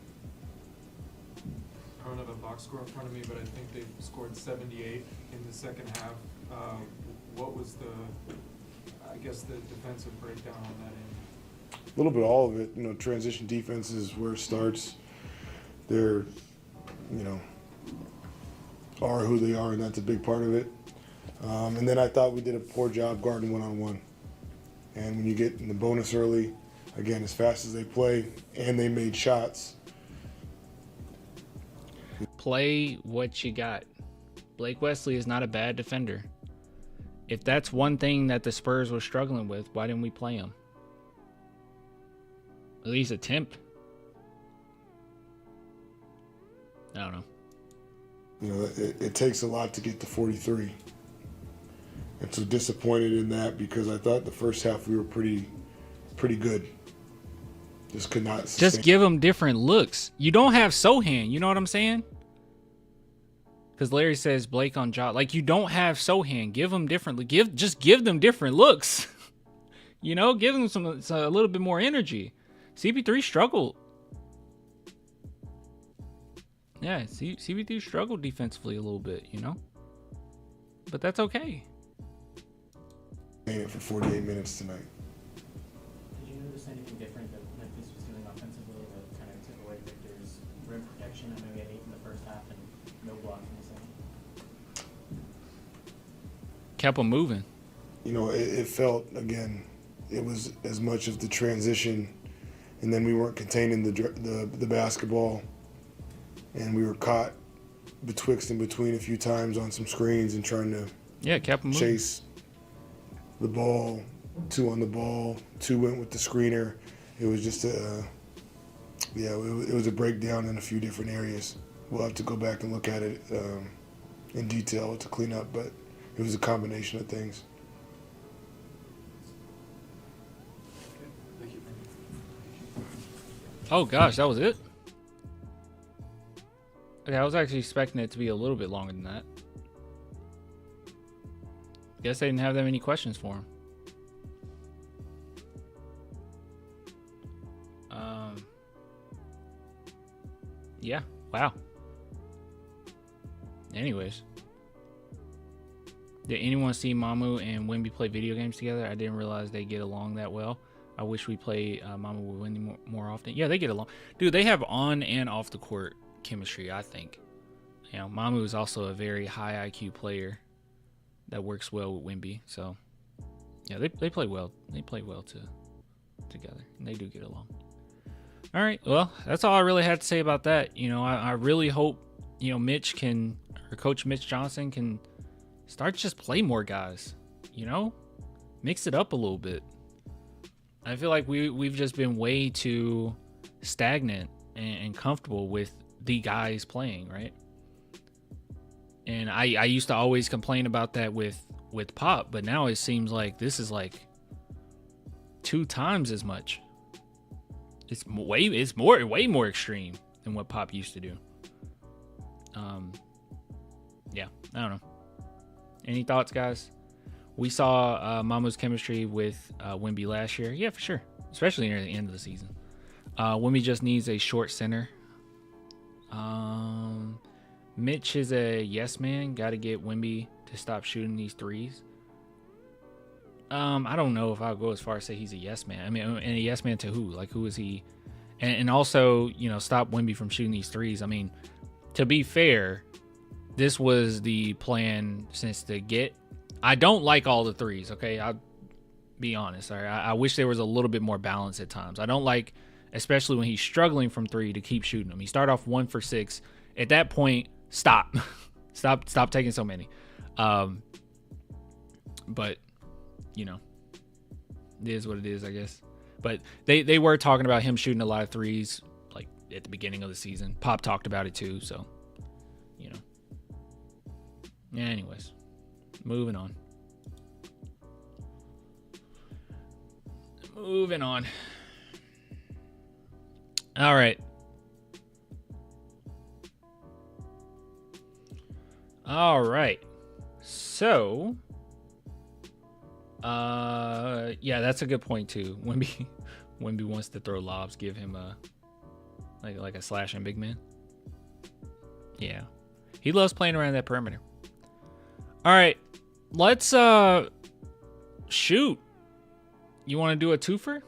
Speaker 4: I don't have a box score in front of me, but I think they scored 78 in the second half. What was the defensive breakdown on that end?
Speaker 3: A little bit of all of it. Transition defense is where it starts. They're, are who they are, and that's a big part of it. And then I thought we did a poor job guarding one-on-one. And when you get in the bonus early, again, as fast as they play, and they made shots.
Speaker 1: Play what you got. Blake Wesley is not a bad defender. If that's one thing that the Spurs were struggling with, why didn't we play him? At least attempt. I don't know.
Speaker 3: It takes a lot to get to 43. And so disappointed in that because I thought the first half we were pretty good. Just could not sustain.
Speaker 1: Just give them different looks. You don't have Sochan, you know what I'm saying? Because Larry says Blake on job. Like, you don't have Sochan. Give them different. Just give them different looks. Give them a little bit more energy. CP3 struggled. Yeah, CP3 struggled defensively a little bit, But that's okay.
Speaker 3: Made it for 48 minutes tonight.
Speaker 5: Did you notice anything different that Memphis was doing offensively that kind of took away Victor's rim protection? I know he had 8 in the first half and no blocks in the second.
Speaker 1: Kept them moving.
Speaker 3: It felt, again, it was as much of the transition, and then we weren't containing the basketball, and we were caught betwixt and between a few times on some screens and trying to
Speaker 1: kept them
Speaker 3: chase the ball. 2 on the ball, 2 went with the screener. It was just it was a breakdown in a few different areas. We'll have to go back and look at it in detail to clean up, but it was a combination of things.
Speaker 4: Thank you.
Speaker 1: Oh gosh, that was it? Okay, I was actually expecting it to be a little bit longer than that. Guess they didn't have that many questions for him. Yeah, wow. Anyways. Did anyone see Mamu and Wemby play video games together? I didn't realize they get along that well. I wish we play Mamu with Wemby more often. Yeah, they get along. Dude, they have on and off the court chemistry, I think. Mamu is also a very high IQ player that works well with Wemby. So, yeah, they play well. They play well together, and they do get along. All right, well, that's all I really had to say about that. I really hope, Coach Mitch Johnson can start just play more guys, mix it up a little bit. I feel like we've just been way too stagnant and comfortable with the guys playing, right? And I used to always complain about that with Pop, but now it seems like this is like 2 times as much. It's way more extreme than what Pop used to do. Yeah, I don't know. Any thoughts, guys? We saw Mamu's chemistry with Wemby last year. Yeah, for sure. Especially near the end of the season. Wemby just needs a short center. Mitch is a yes man. Got to get Wemby to stop shooting these threes. I don't know if I'll go as far as say he's a yes man. I mean, and a yes man to who? Like, who is he? And also, stop Wemby from shooting these threes. I mean, to be fair, this was the plan since the get. I don't like all the threes, okay? be honest. All right? I wish there was a little bit more balance at times. I don't like, especially when he's struggling from 3, to keep shooting them. He started off 1 for 6. At that point, stop. Stop taking so many. But, you know, it is what it is, I guess. But they were talking about him shooting a lot of threes, like, at the beginning of the season. Pop talked about it, too, so, you know. Yeah, anyways, moving on. Moving on. All right. All right. So, yeah, that's a good point too. Wemby wants to throw lobs. Give him a like a slashing big man. Yeah, he loves playing around that perimeter. All right, let's shoot. You want to do a twofer?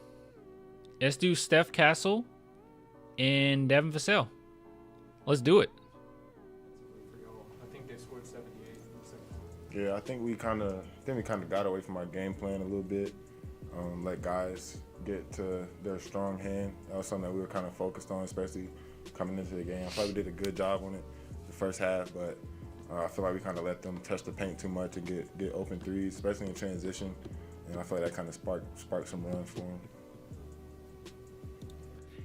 Speaker 1: Let's do Steph Castle and Devin Vassell. Let's do it.
Speaker 4: I think they scored 78 in the second half.
Speaker 6: Yeah, I think we kind of got away from our game plan a little bit. Let guys get to their strong hand. That was something that we were kind of focused on, especially coming into the game. I thought we did a good job on it the first half, but I feel like we kind of let them touch the paint too much and get open threes, especially in transition. And I feel like that kind of sparked some runs for him.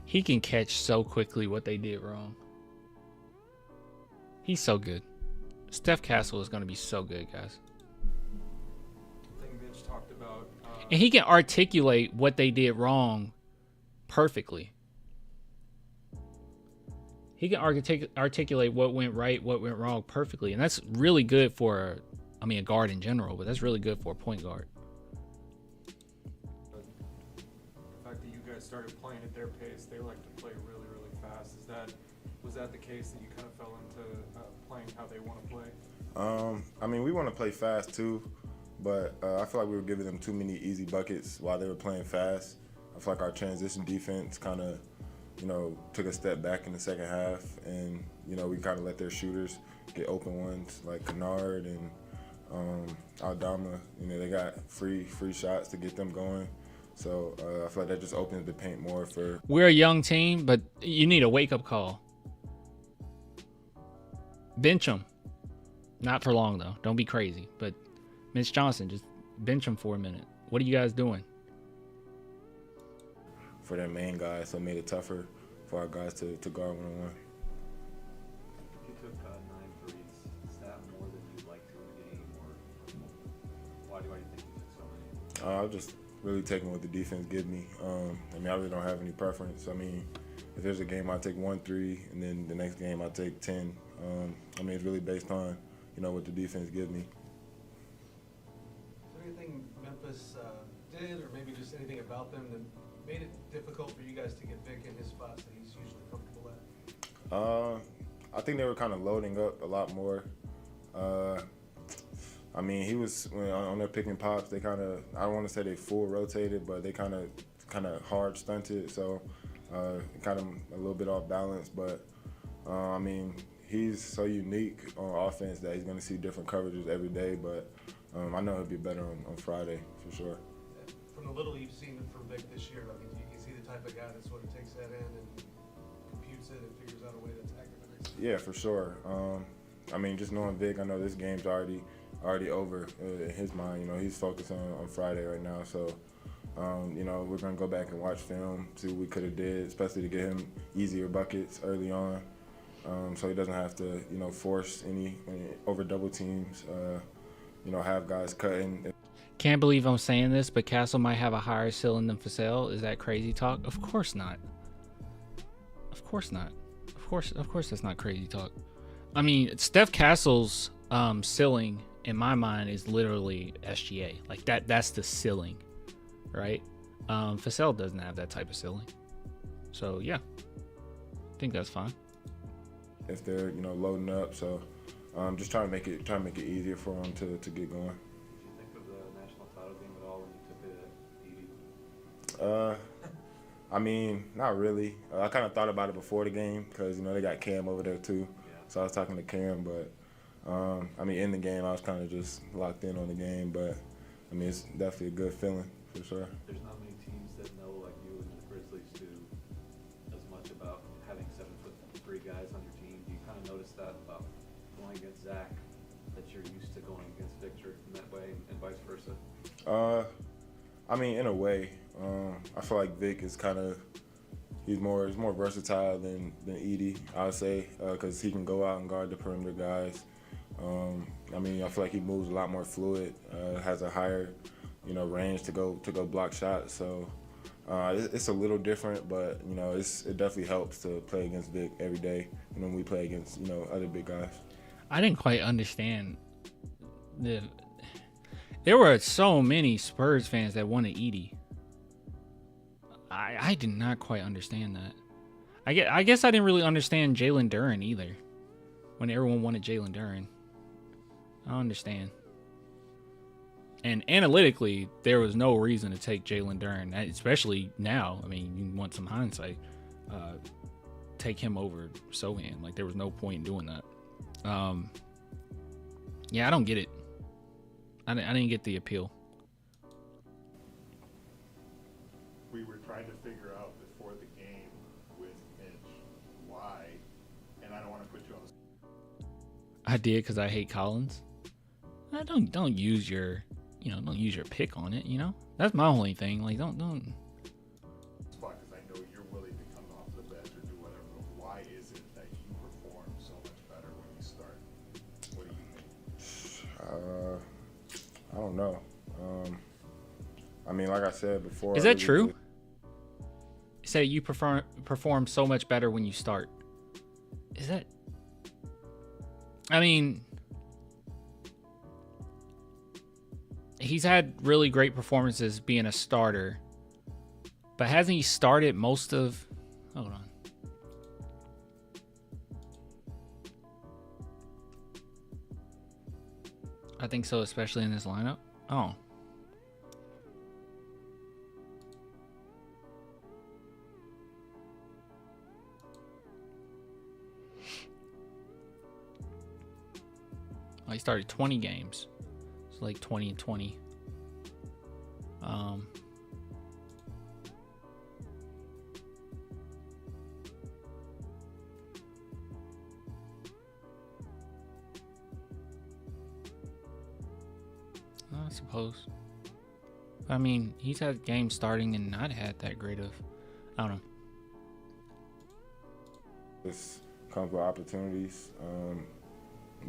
Speaker 1: He can catch so quickly what they did wrong. He's so good. Steph Castle is going to be so good, guys.
Speaker 4: I think Mitch talked about.
Speaker 1: And he can articulate what they did wrong perfectly. He can articulate what went right, what went wrong perfectly. And that's really good for, a guard in general, but that's really good for a point guard.
Speaker 4: The fact that you guys started playing at their pace, they like to play really, really fast. Was that the case that you kind of fell into playing how they want to play?
Speaker 6: We want to play fast too, but I feel like we were giving them too many easy buckets while they were playing fast. I feel like our transition defense kind of, took a step back in the second half, and we kind of let their shooters get open ones like Kennard and Aldama. They got free shots to get them going. So I feel like that just opens the paint more for.
Speaker 1: We're a young team, but you need a wake-up call. Bench him. Not for long, though. Don't be crazy. But Mitch Johnson, just bench him for a minute. What are you guys doing?
Speaker 6: For their main guys, so it made it tougher for our guys to guard one-on-one.
Speaker 7: You took 9 threes. Is that more than you'd like to in a game, or why do you think you took so many?
Speaker 6: I was just really taking what the defense gives me. I really don't have any preference. If there's a game, I take 1 3, and then the next game I take 10. It's really based on, what the defense gives me.
Speaker 8: Is there anything Memphis did, or maybe just anything about them that made it difficult for you guys to get Vic in his spots that he's usually comfortable at?
Speaker 6: I think they were kind of loading up a lot more. He was on their pick and pops. They kind of, I don't want to say they full rotated, but they kind of hard stunted. So kind of a little bit off balance. But he's so unique on offense that he's going to see different coverages every day. But I know he'll be better on Friday for sure.
Speaker 8: From the little you've seen from Vic this year, is he the type of guy that sort of takes that in and computes it and figures out a way to attack it the next time?
Speaker 6: Yeah, for sure. Just knowing Vic, I know this game's already over in his mind. He's focused on Friday right now. So, we're going to go back and watch film, see what we could have did, especially to get him easier buckets early on, so he doesn't have to, force any over double teams, have guys cutting.
Speaker 1: Can't believe I'm saying this, but Castle might have a higher ceiling than Vassell. Is that crazy talk? Of course not. Of course not. Of course that's not crazy talk. Steph Castle's ceiling in my mind is literally SGA. Like that's the ceiling, right? Vassell doesn't have that type of ceiling. So yeah, I think that's fine.
Speaker 6: If they're loading up, so just trying to make it easier for them to get going. Not really. I kind of thought about it before the game because, they got Cam over there too. Yeah. So I was talking to Cam, but, in the game, I was kind of just locked in on the game. But, it's definitely a good feeling for sure.
Speaker 7: There's not many teams that know like you and the Grizzlies do as much about having 7'3" guys on your team. Do you kind of notice that about going against Zach, that you're used to going against Victor in that way, and vice versa?
Speaker 6: I mean, in a way, I feel like Vic is kind of he's more versatile than Edey, I would say, because he can go out and guard the perimeter guys. I mean, I feel like he moves a lot more fluid, has a higher, range to go block shots. So it's a little different, but it definitely helps to play against Vic every day. When we play against other big guys.
Speaker 1: I didn't quite understand there were so many Spurs fans that wanted Edey. I did not quite understand that. I guess I didn't really understand Jalen Duren either. When everyone wanted Jalen Duren, I don't understand. And analytically, there was no reason to take Jalen Duren, especially now. I mean, you want some hindsight. Take him over Sochan. Like, there was no point in doing that. Yeah, I don't get it. I didn't get the appeal.
Speaker 9: We were trying to figure out before the game with Mitch why, and I don't want to put you on the.
Speaker 1: I did because I hate Collins. Don't use your pick on it. That's my only thing. Like don't.
Speaker 9: Spot, because I know you're willing to come off the bench or do whatever. But why is it that you perform so much better when you start? What do you think?
Speaker 6: I don't know. I mean, like I said before.
Speaker 1: Is that true? You say you perform so much better when you start. Is that? I mean, he's had really great performances being a starter, but hasn't he started most of? Hold on. I think so, especially in this lineup. Oh. He started 20 games. It's like 20 and 20. I suppose. I mean, he's had games starting and not had that great of, I don't know.
Speaker 6: This comes with opportunities,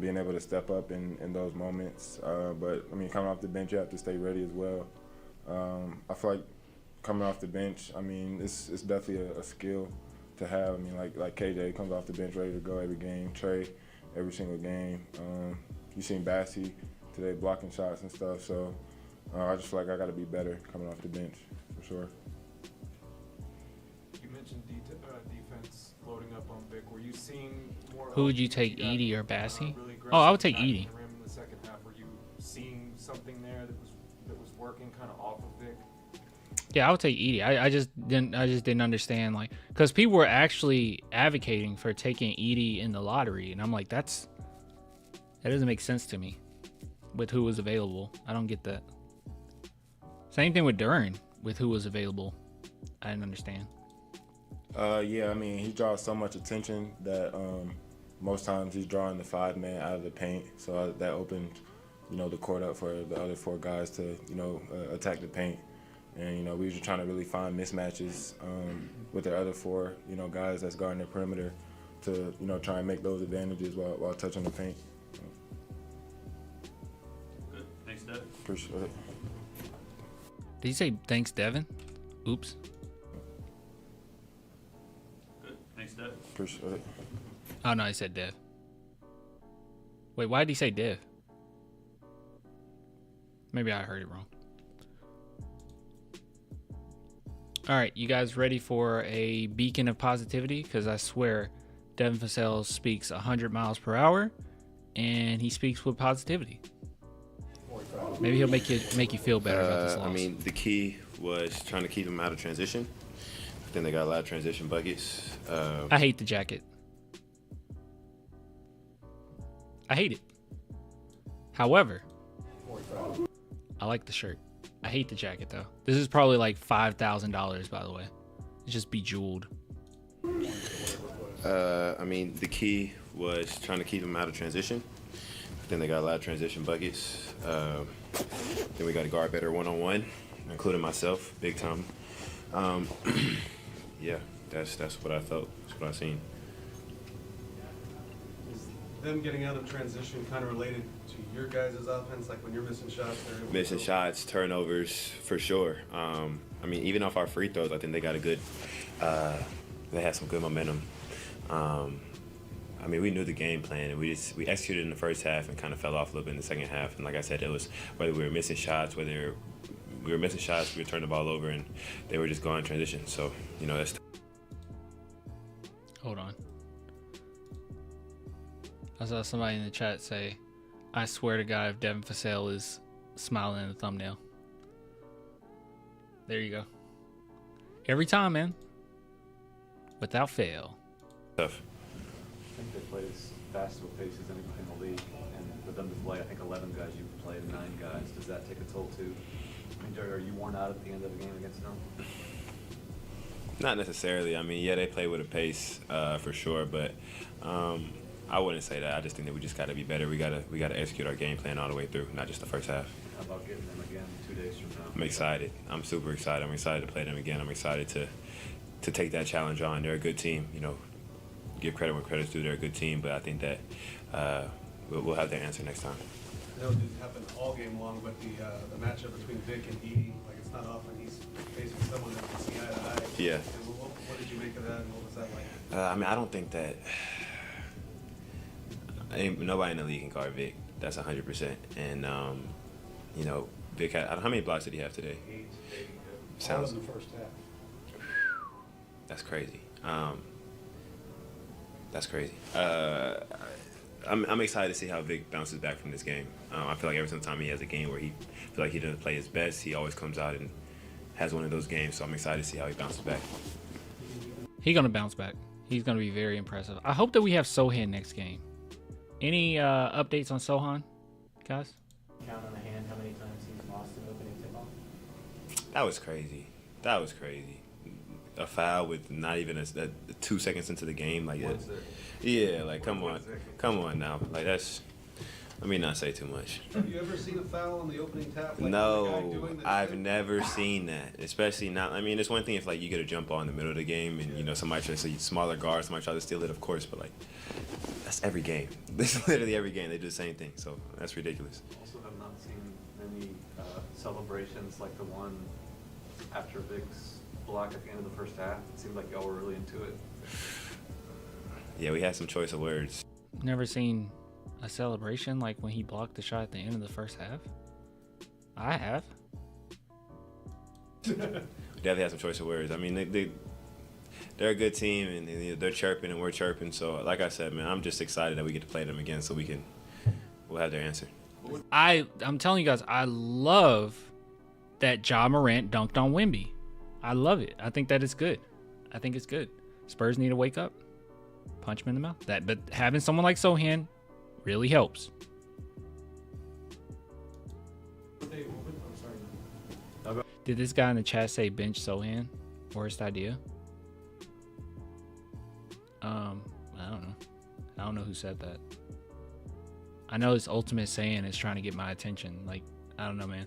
Speaker 6: being able to step up in those moments. But I mean, coming off the bench, you have to stay ready as well. I feel like coming off the bench, I mean, it's definitely a skill to have. I mean, like KJ comes off the bench ready to go every game. Trey, every single game. You seen Bassey today blocking shots and stuff. So I just feel like I got to be better coming off the bench for sure.
Speaker 4: You mentioned defense loading up on Vic. Were you seeing more?
Speaker 1: Who would you take, Edey or Bassey?
Speaker 4: Really
Speaker 1: Oh, I would take
Speaker 4: attacking
Speaker 1: Edey.
Speaker 4: the rim in the second half. Were you seeing something there that was working kind of off of Vic?
Speaker 1: Yeah, I would take Edey. I just didn't understand, like, because people were actually advocating for taking Edey in the lottery, and I'm like, that doesn't make sense to me with who was available. I don't get that. Same thing with Duren, with who was available. I didn't understand.
Speaker 6: Yeah, I mean, he draws so much attention that most times he's drawing the 5-man out of the paint, so that opened, the court up for the other 4 guys to, attack the paint. And, we were just trying to really find mismatches with the other 4, guys that's guarding the perimeter to, try and make those advantages while touching the paint.
Speaker 7: Good. Thanks, Devin.
Speaker 6: Appreciate it.
Speaker 1: Did you say thanks, Devin? Oops.
Speaker 7: Good. Thanks, Devin.
Speaker 6: Appreciate it.
Speaker 1: Oh, no, he said Dev. Wait, why did he say Dev? Maybe I heard it wrong. All right, you guys ready for a beacon of positivity? Because I swear, Devin Vassell speaks 100 miles per hour, and he speaks with positivity. Maybe he'll make you feel better about this loss.
Speaker 10: I mean, the key was trying to keep him out of transition. I think they got a lot of transition buckets.
Speaker 1: I hate the jacket. I hate it. However, I like the shirt. I hate the jacket though. This is probably like $5,000, by the way. It's just bejeweled.
Speaker 10: I mean, the key was trying to keep them out of transition. Then they got a lot of transition buckets. Then we got to guard better one-on-one, including myself, big time. Yeah, that's what I felt. That's what I seen.
Speaker 8: Is them getting out of transition kind of related to your guys' offense? Like when you're missing shots, they're able
Speaker 10: Missing
Speaker 8: to
Speaker 10: shots, turnovers, for sure. I mean, even off our free throws, I think they got a good. They had some good momentum. I mean, we knew the game plan, and we executed in the first half and kind of fell off a little bit in the second half. And like I said, it was whether we were missing shots, we were turning the ball over, and they were just going in transition. So, you know, that's.
Speaker 1: Hold on. I saw somebody in the chat say, I swear to God, if Devin Vassell is smiling in the thumbnail. There you go. Every time, man. Without fail.
Speaker 10: Tough.
Speaker 7: I think they play as fast of a pace as anybody in the league, and for them to play, I think 11 guys, you've played 9 guys. Does that take a toll too? I mean, are you worn out at the end of the game against them?
Speaker 10: Not necessarily. I mean, yeah, they play with a pace for sure, but I wouldn't say that. I just think that we just got to be better. We got to execute our game plan all the way through, not just the first half.
Speaker 7: How about getting them again 2 days from now?
Speaker 10: I'm excited. I'm super excited. I'm excited to play them again. I'm excited to take that challenge on. They're a good team. You know, give credit where credit's due. They're a good team, but I think that we'll have their answer next time.
Speaker 8: I know it didn't happen all game long, but the matchup between Vic and Edey, like it's not often he's facing someone that can see eye to eye.
Speaker 10: Yeah.
Speaker 8: And what did you make of that, and what was that like?
Speaker 10: I mean, I don't think that nobody in the league can guard Vic. That's 100%. And you know, Vic had how many blocks did he have today?
Speaker 8: 8.
Speaker 10: Sounds.
Speaker 2: All in the first half.
Speaker 10: That's crazy. That's crazy. I'm excited to see how Vic bounces back from this game. I feel like every single time he has a game where he feel like he doesn't play his best, he always comes out and has one of those games. So I'm excited to see how he bounces back.
Speaker 1: He's going to bounce back. He's going to be very impressive. I hope that we have Sochan next game. Any updates on Sochan, guys?
Speaker 5: Count on the hand how many times he's lost an opening tip-off?
Speaker 10: That was crazy. That was crazy. A foul with not even a 2 seconds into the game. Like, yeah, like come on now. Like that's. Let me not say too much.
Speaker 8: Have you ever seen a foul on the opening tap? Like
Speaker 10: No, I've never seen that. Especially not. I mean, it's one thing if like you get a jump ball in the middle of the game and you know somebody tries to smaller guard, somebody tries to steal it, of course. But like, that's every game. This is literally every game. They do the same thing. So that's ridiculous.
Speaker 7: Also have not seen many celebrations like the one after Vic's block at the end of the first half. It seemed like y'all were really into it.
Speaker 10: Yeah, we had some choice of words.
Speaker 1: Never seen a celebration like when he blocked the shot at the end of the first half. I have.
Speaker 10: We definitely had some choice of words. I mean, they're a good team, and they're chirping and we're chirping. So, like I said, man, I'm just excited that we get to play them again, so we'll have their answer.
Speaker 1: I'm telling you guys, I love that Ja Morant dunked on Wemby. I love it. I think that is good. I think it's good. Spurs need to wake up. Punch him in the mouth. But having someone like Sochan really helps. Did this guy in the chat say bench Sochan? Worst idea? I don't know. I don't know who said that. I know this ultimate saying is trying to get my attention. Like, I don't know, man.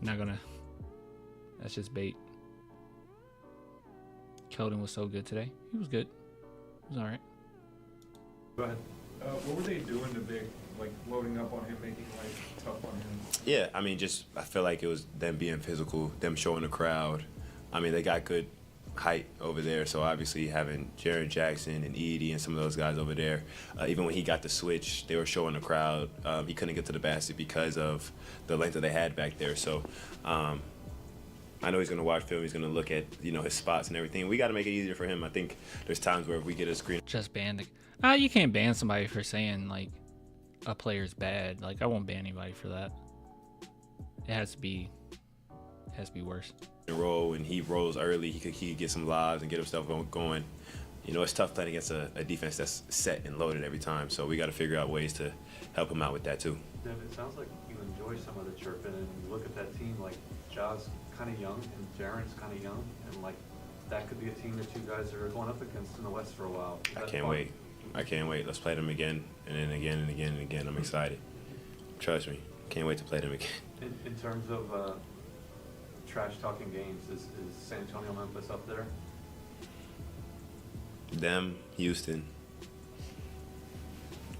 Speaker 1: I'm not gonna. That's just bait. Keldon was so good today. He was good. He was all right.
Speaker 4: Go ahead. What were they doing to Vic? Like loading up on him, making life tough on him?
Speaker 10: Yeah, I mean, just I feel like it was them being physical, them showing the crowd. I mean, they got good height over there, so obviously having Jaren Jackson and Edey and some of those guys over there, even when he got the switch, they were showing the crowd. He couldn't get to the basket because of the length that they had back there. So I know he's going to watch film. He's going to look at, you know, his spots and everything. We got to make it easier for him. I think there's times where if we get a screen.
Speaker 1: Just ban the. You can't ban somebody for saying like a player's bad. Like I won't ban anybody for that. It has to be worse.
Speaker 10: Roll and he rolls early. He could get some lives and get himself going. You know, it's tough playing against a defense that's set and loaded every time. So we got to figure out ways to help him out with that too.
Speaker 7: Devin, it sounds like you enjoy enjoy some of the chirping, and you look at that team, like, Ja's kind of young, and Jaren's kind of young, and, like, that could be a team that you guys are going up against in the West for a while.
Speaker 10: I can't wait. I can't wait. Let's play them again, and then again and again and again. I'm excited. Trust me. Can't wait to play them again.
Speaker 7: In terms of trash-talking games, is San Antonio, Memphis up there?
Speaker 10: Them, Houston.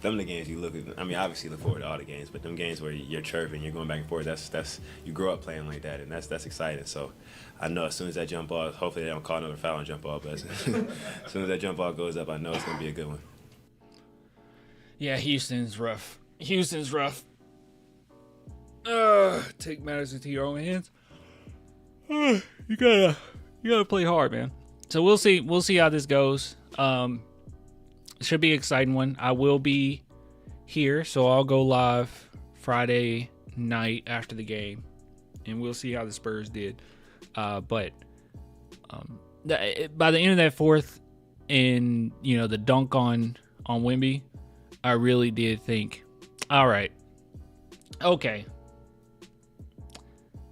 Speaker 10: Them the games you look at. I mean, obviously look forward to all the games, but them games where you're chirping, you're going back and forth. That's you grow up playing like that, and that's exciting. So, I know as soon as that jump ball, hopefully they don't call another foul on jump ball, but as soon as that jump ball goes up, I know it's gonna be a good one.
Speaker 1: Yeah, Houston's rough. Take matters into your own hands. You gotta play hard, man. So we'll see how this goes. Should be an exciting one. I will be here, so I'll go live Friday night after the game, and we'll see how the Spurs did. But by the end of that fourth, and the dunk on Wemby, I really did think, all right, okay,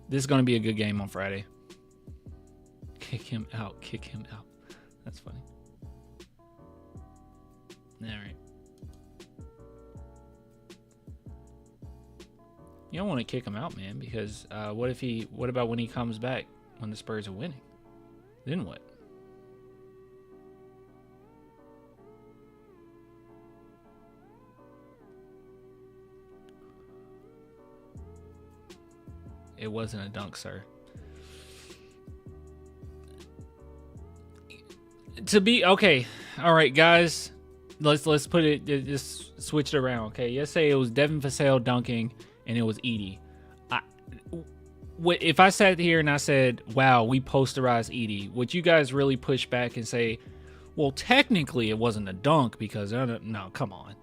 Speaker 1: this is going to be a good game on Friday. Kick him out. That's funny. All right. You don't want to kick him out, man, because what about when he comes back when the Spurs are winning? Then what? It wasn't a dunk, sir. To be okay, all right, guys. Let's put it. Just switch it around, okay? Let's say it was Devin Vassell dunking, and it was Edey. If I sat here and I said, "Wow, we posterized Edey," would you guys really push back and say, "Well, technically, it wasn't a dunk because no, come on.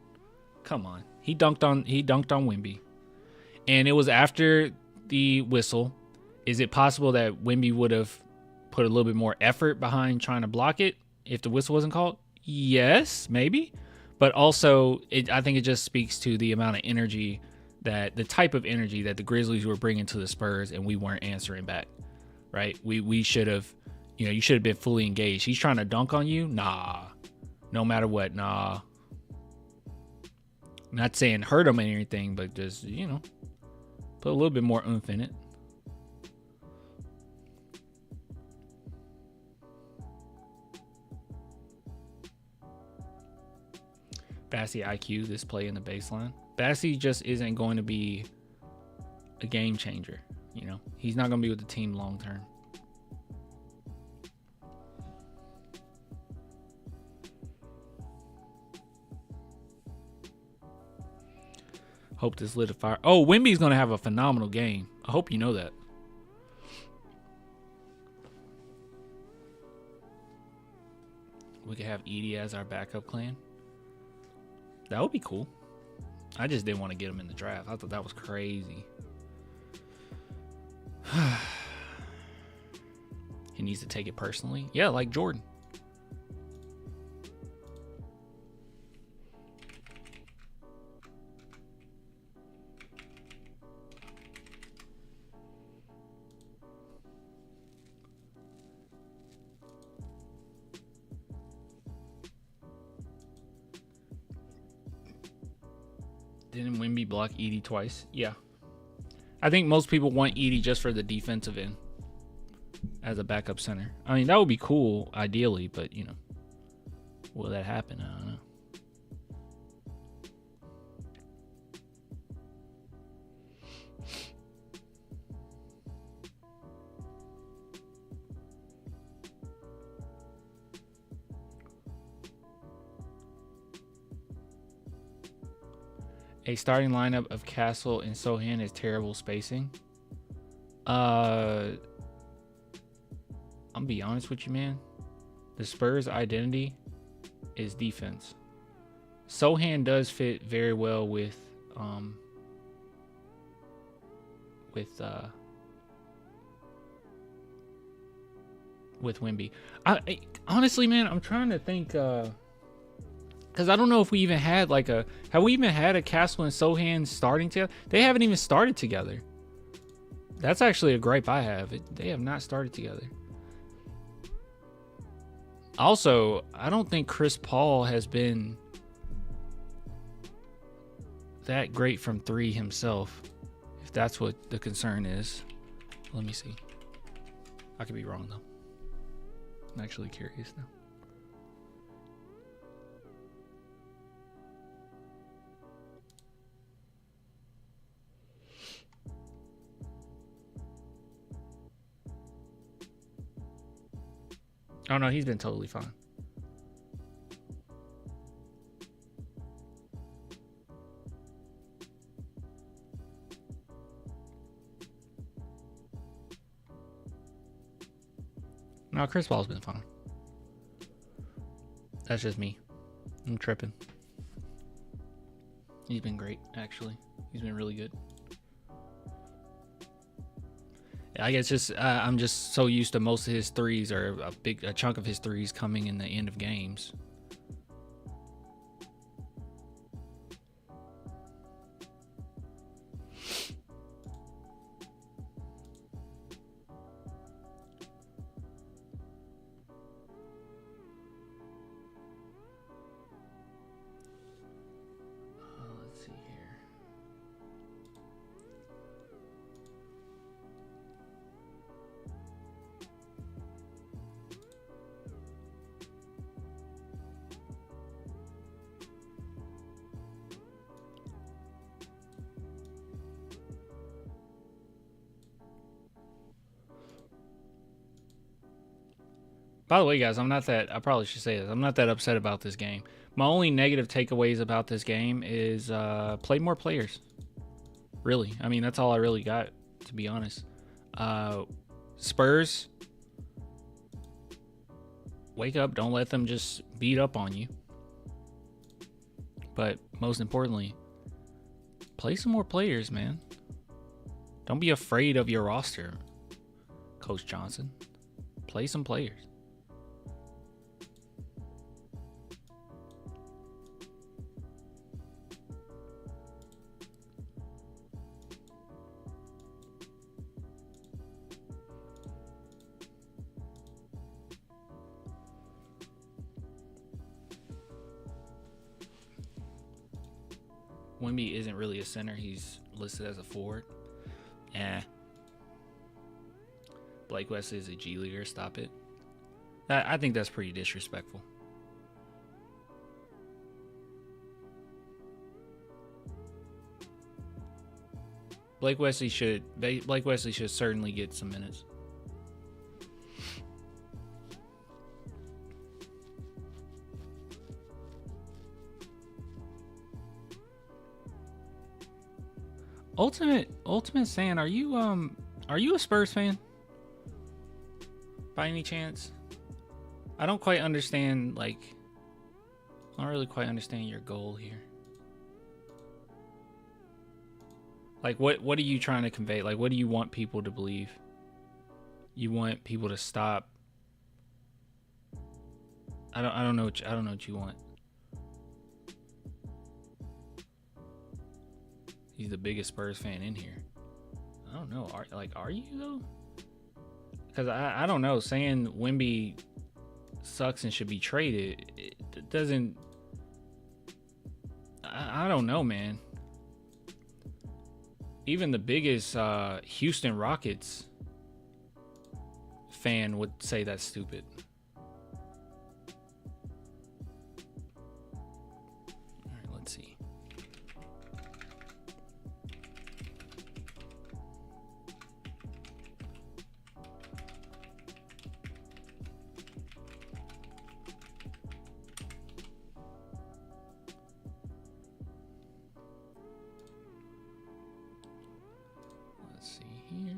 Speaker 1: He dunked on Wemby, and it was after the whistle." Is it possible that Wemby would have put a little bit more effort behind trying to block it if the whistle wasn't called? Yes, maybe. But also, I think it just speaks to the amount of energy, the type of energy that the Grizzlies were bringing to the Spurs, and we weren't answering back, right? We should have, you should have been fully engaged. He's trying to dunk on you? Nah. No matter what, nah. Not saying hurt him or anything, but just, put a little bit more oomph in it. Bassey IQ, this play in the baseline. Bassey just isn't going to be a game changer. He's not going to be with the team long term. Hope this lit a fire. Oh, Wemby's going to have a phenomenal game. I hope you know that. We could have Edey as our backup plan. That would be cool. I just didn't want to get him in the draft. I thought that was crazy. He needs to take it personally. Yeah, like Jordan. Didn't Wemby block Edey twice? Yeah. I think most people want Edey just for the defensive end as a backup center. I mean, that would be cool, ideally, but, will that happen? I don't know. A starting lineup of Castle and Sochan is terrible spacing. I'm gonna be honest with you, man. The Spurs' identity is defense. Sochan does fit very well with Wemby. Honestly, man, I'm trying to think. Because I don't know if we even had like a... Have we even had a Castle and Sochan starting together? They haven't even started together. That's actually a gripe I have. They have not started together. Also, I don't think Chris Paul has been that great from 3 himself. If that's what the concern is. Let me see. I could be wrong though. I'm actually curious now. Oh no, he's been totally fine. No, Chris Paul's been fine. That's just me. I'm tripping. He's been great, actually. He's been really good. I guess just I'm just so used to most of his threes, or a chunk of his threes, coming in the end of games. Let's see here. By the way, guys, I probably should say this. I'm not that upset about this game. My only negative takeaways about this game is play more players. Really. I mean, that's all I really got, to be honest. Spurs, wake up. Don't let them just beat up on you. But most importantly, play some more players, man. Don't be afraid of your roster, Coach Johnson. Play some players. Wemby isn't really a center. He's listed as a forward. Blake Wesley is a G Leaguer. Stop it. I think that's pretty disrespectful. Blake Wesley should certainly get some minutes. Ultimate Sand, are you a Spurs fan? By any chance? I don't quite understand, I don't really quite understand your goal here. What are you trying to convey? What do you want people to believe? You want people to stop? I don't know what you want. He's the biggest Spurs fan in here. I don't know. Are you though? Because I don't know. Saying Wemby sucks and should be traded, it doesn't. I don't know, man. Even the biggest Houston Rockets fan would say that's stupid. All right, let's see. Here.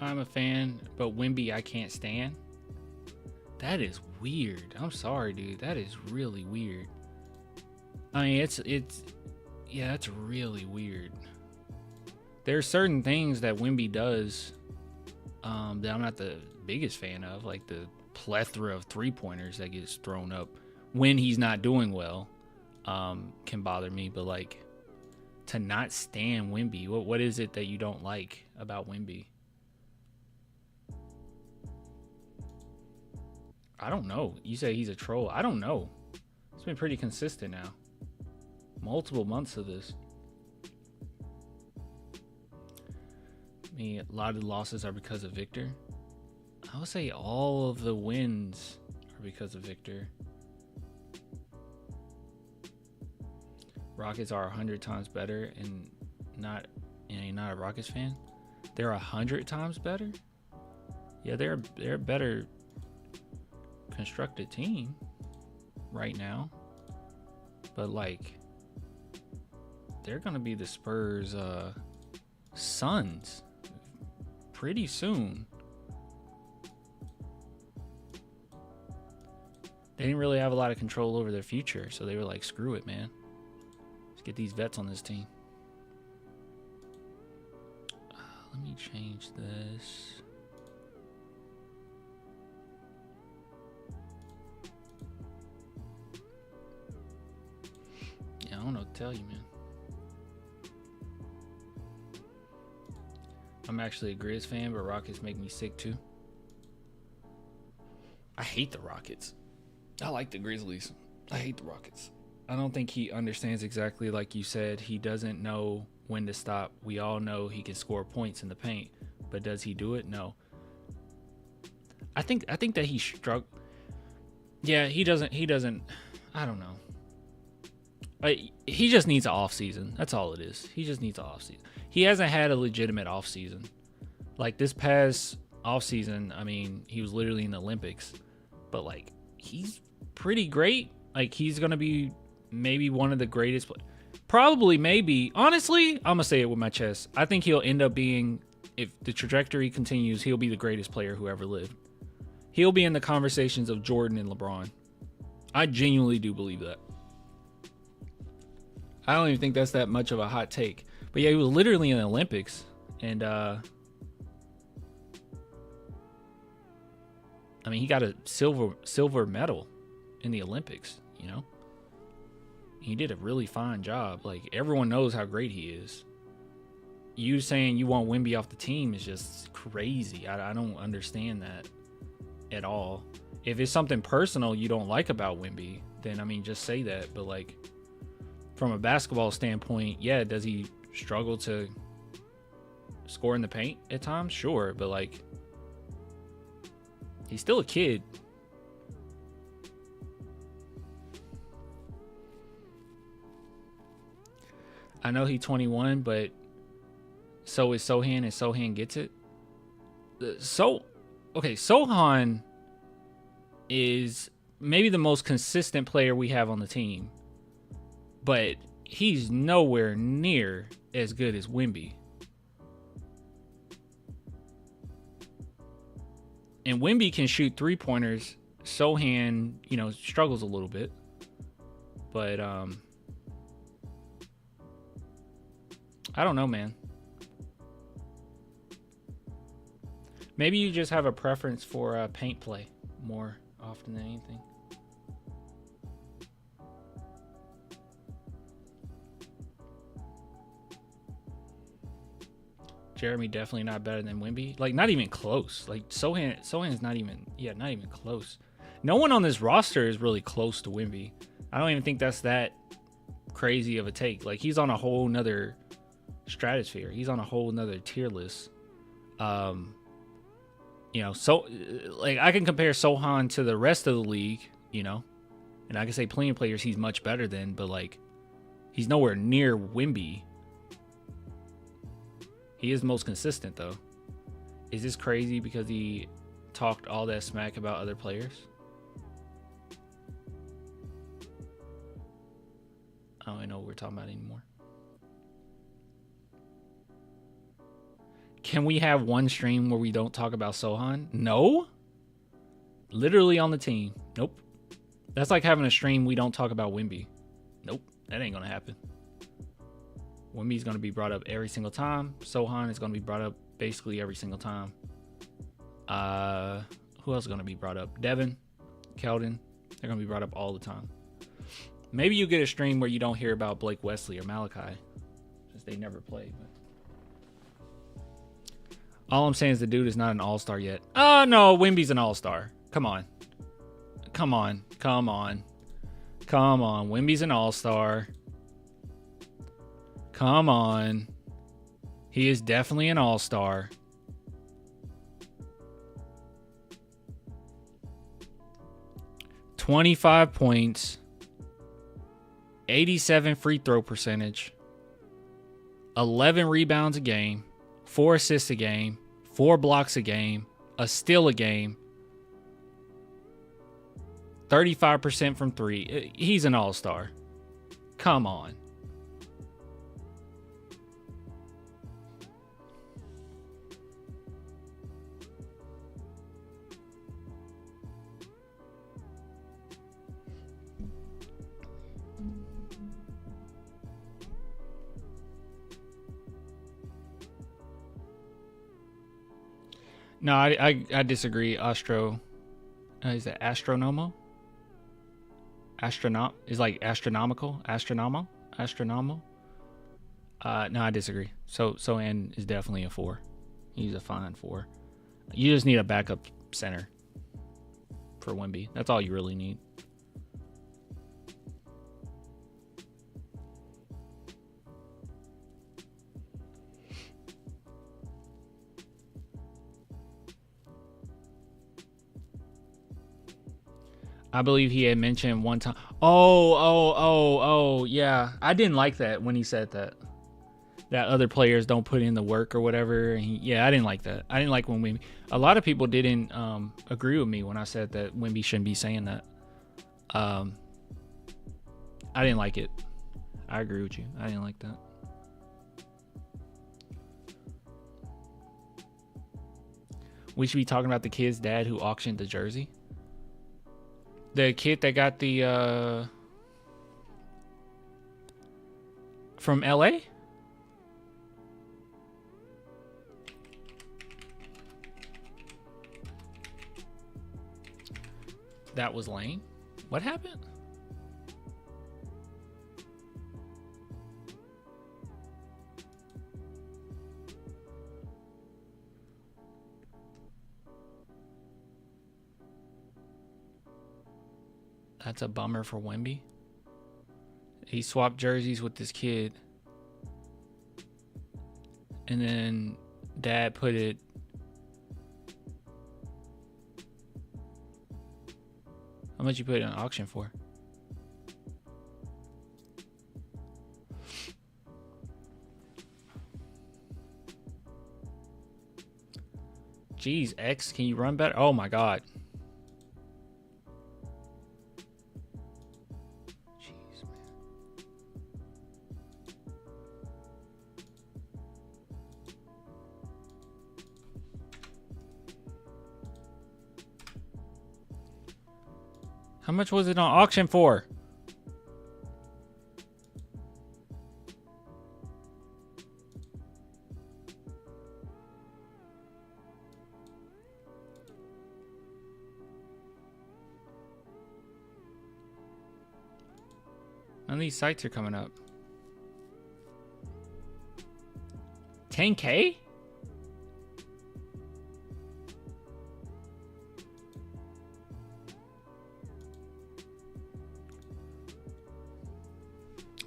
Speaker 1: I'm a fan, but Wemby I can't stand. That is weird. I'm sorry, dude. That is really weird. I mean, yeah, it's really weird. There's certain things that Wemby does that I'm not the biggest fan of, like the plethora of three-pointers that gets thrown up when he's not doing well can bother me. But like, to not stand Wemby, what is it that you don't like about Wemby? I don't know. You say he's a troll. I don't know. It's been pretty consistent now. Multiple months of this. I mean, a lot of the losses are because of Victor. I would say all of the wins are because of Victor. Rockets are 100 times better, and you're not a Rockets fan. They're 100 times better. Yeah, they're a better constructed team right now, but like, they're gonna be the Spurs sons pretty soon. They didn't really have a lot of control over their future, so they were like, screw it, man, let's get these vets on this team. Let me change this. I don't know what to tell you, man. I'm actually a Grizz fan, but Rockets make me sick too. I hate the Rockets. I like the Grizzlies. I hate the Rockets. I don't think he understands exactly like you said. He doesn't know when to stop. We all know he can score points in the paint, but does he do it? No. I think that he struck. Yeah, he doesn't. I don't know. He just needs an off season. That's all it is. He just needs an off season. He hasn't had a legitimate off season. Like this past off season, I mean, he was literally in the Olympics, but like, he's pretty great. Like, he's gonna be maybe one of the greatest. Probably, maybe. Honestly, I'm gonna say it with my chest. I think he'll end up being, if the trajectory continues, he'll be the greatest player who ever lived. He'll be in the conversations of Jordan and LeBron. I genuinely do believe that. I don't even think that's that much of a hot take. But yeah, he was literally in the Olympics. And, I mean, he got a silver medal in the Olympics, you know? He did a really fine job. Like, everyone knows how great he is. You saying you want Wemby off the team is just crazy. I don't understand that at all. If it's something personal you don't like about Wemby, then, I mean, just say that. But, like, from a basketball standpoint, yeah, does he struggle to score in the paint at times? Sure, but like, he's still a kid. I know he's 21, but so is Sochan, and Sochan gets it. Sochan is maybe the most consistent player we have on the team, but he's nowhere near as good as Wemby. And Wemby can shoot three-pointers. Sochan, struggles a little bit. But, I don't know, man. Maybe you just have a preference for paint play more often than anything. Jeremy definitely not better than Wemby. Like, not even close. Like, Sochan's not even close. No one on this roster is really close to Wemby. I don't even think that's that crazy of a take. Like, he's on a whole nother stratosphere. He's on a whole nother tier list. So like, I can compare Sochan to the rest of the league, and I can say plenty of players he's much better than, but like, he's nowhere near Wemby. He is most consistent, though. Is this crazy because he talked all that smack about other players? I don't even know what we're talking about anymore. Can we have one stream where we don't talk about Sochan? No. Literally on the team. Nope. That's like having a stream we don't talk about Wemby. Nope. That ain't going to happen. Wemby's going to be brought up every single time. Sochan is going to be brought up basically every single time. Who else is going to be brought up? Devin, Keldon. They're going to be brought up all the time. Maybe you get a stream where you don't hear about Blake Wesley or Malachi, since they never play. But all I'm saying is the dude is not an all-star yet. Oh, no, Wemby's an all-star. Come on. Come on. Come on. Come on. Wemby's an all-star. Come on. He is definitely an all-star. $25 points. 87 free throw percentage. 11 rebounds a game. 4 assists a game. 4 blocks a game. A steal a game. 35% from 3. He's an all-star. Come on. No, I disagree. Is it Astronomo? Astronaut is like astronomical. No, I disagree. Sochan is definitely a 4. He's a fine 4. You just need a backup center for Wemby. That's all you really need. I believe he had mentioned one time. Oh, yeah. I didn't like that when he said that. That other players don't put in the work or whatever. I didn't like that. I didn't like when Wemby. A lot of people didn't agree with me when I said that Wemby shouldn't be saying that. I didn't like it. I agree with you. I didn't like that. We should be talking about the kid's dad who auctioned the jersey. The kid that got the from LA? That was lame. What happened? That's a bummer for Wemby. He swapped jerseys with this kid. And then dad put it. How much you put it on auction for? Jeez, X, can you run better? Oh my God. How much was it on auction for? None of these sites are coming up. 10K?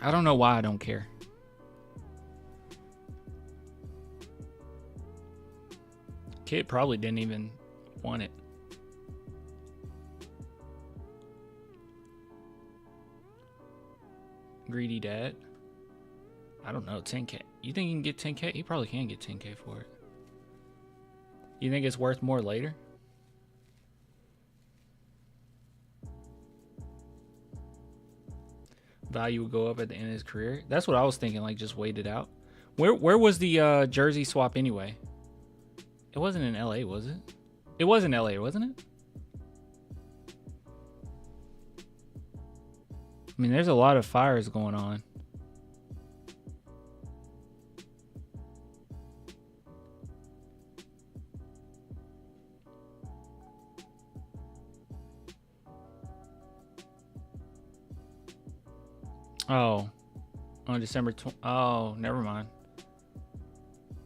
Speaker 1: I don't know why I don't care. Kid probably didn't even want it. Greedy dad. I don't know, 10K. You think he can get 10K? He probably can get 10K for it. You think it's worth more later? Value would go up at the end of his career. That's what I was thinking, like just wait it out. Where was the jersey swap anyway? It wasn't in LA, was it? It was in LA, wasn't it? I mean, there's a lot of fires going on. Oh, on December oh, never mind.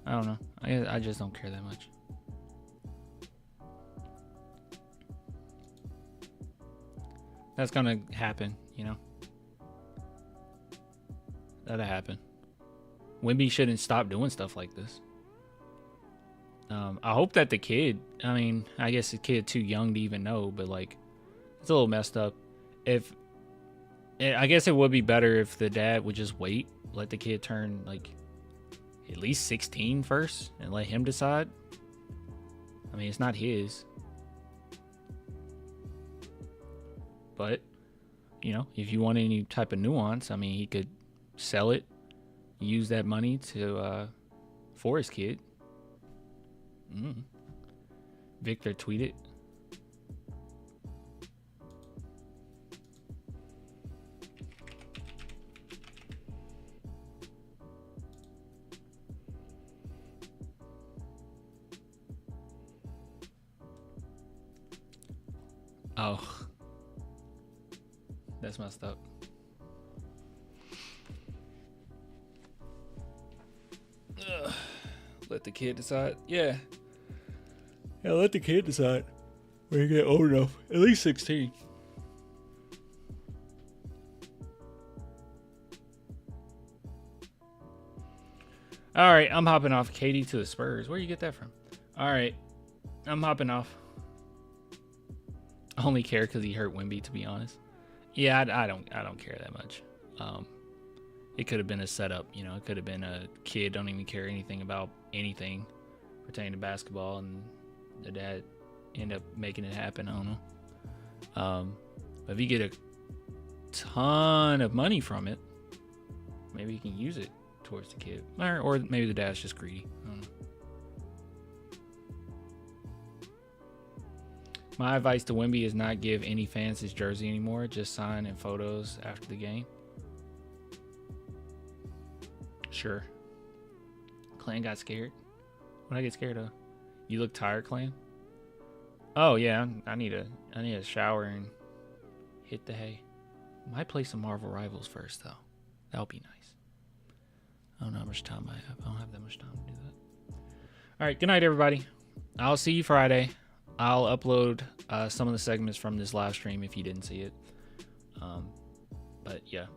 Speaker 1: I don't know. I just don't care that much. That's gonna happen, you know. That'll happen. Wemby shouldn't stop doing stuff like this. I hope that the kid, I mean, I guess the kid too young to even know, but like, it's a little messed up. I guess it would be better if the dad would just wait, let the kid turn like at least 16 first and let him decide. I mean, it's not his. But, you know, if you want any type of nuance, I mean, he could sell it, use that money to for his kid. Victor tweeted. Oh, that's messed up. Ugh. Let the kid decide. Yeah, let the kid decide when you get old enough. At least 16. All right, I'm hopping off. Katie to the Spurs. Where you get that from? All right, I'm hopping off. I only care because he hurt Wemby, to be honest. Yeah, I don't care that much. It could have been a setup, you know. It could have been a kid don't even care anything about anything pertaining to basketball, and the dad end up making it happen. I don't know. But if you get a ton of money from it, maybe you can use it towards the kid, or maybe the dad's just greedy. I don't know. My advice to Wemby is not give any fans his jersey anymore. Just sign in photos after the game. Sure. Clan got scared. What did I get scared of? You look tired, Clan? Oh yeah, I need a shower and hit the hay. Might play some Marvel Rivals first though. That would be nice. I don't know how much time I have. I don't have that much time to do that. All right, good night, everybody. I'll see you Friday. I'll upload some of the segments from this live stream if you didn't see it. But yeah,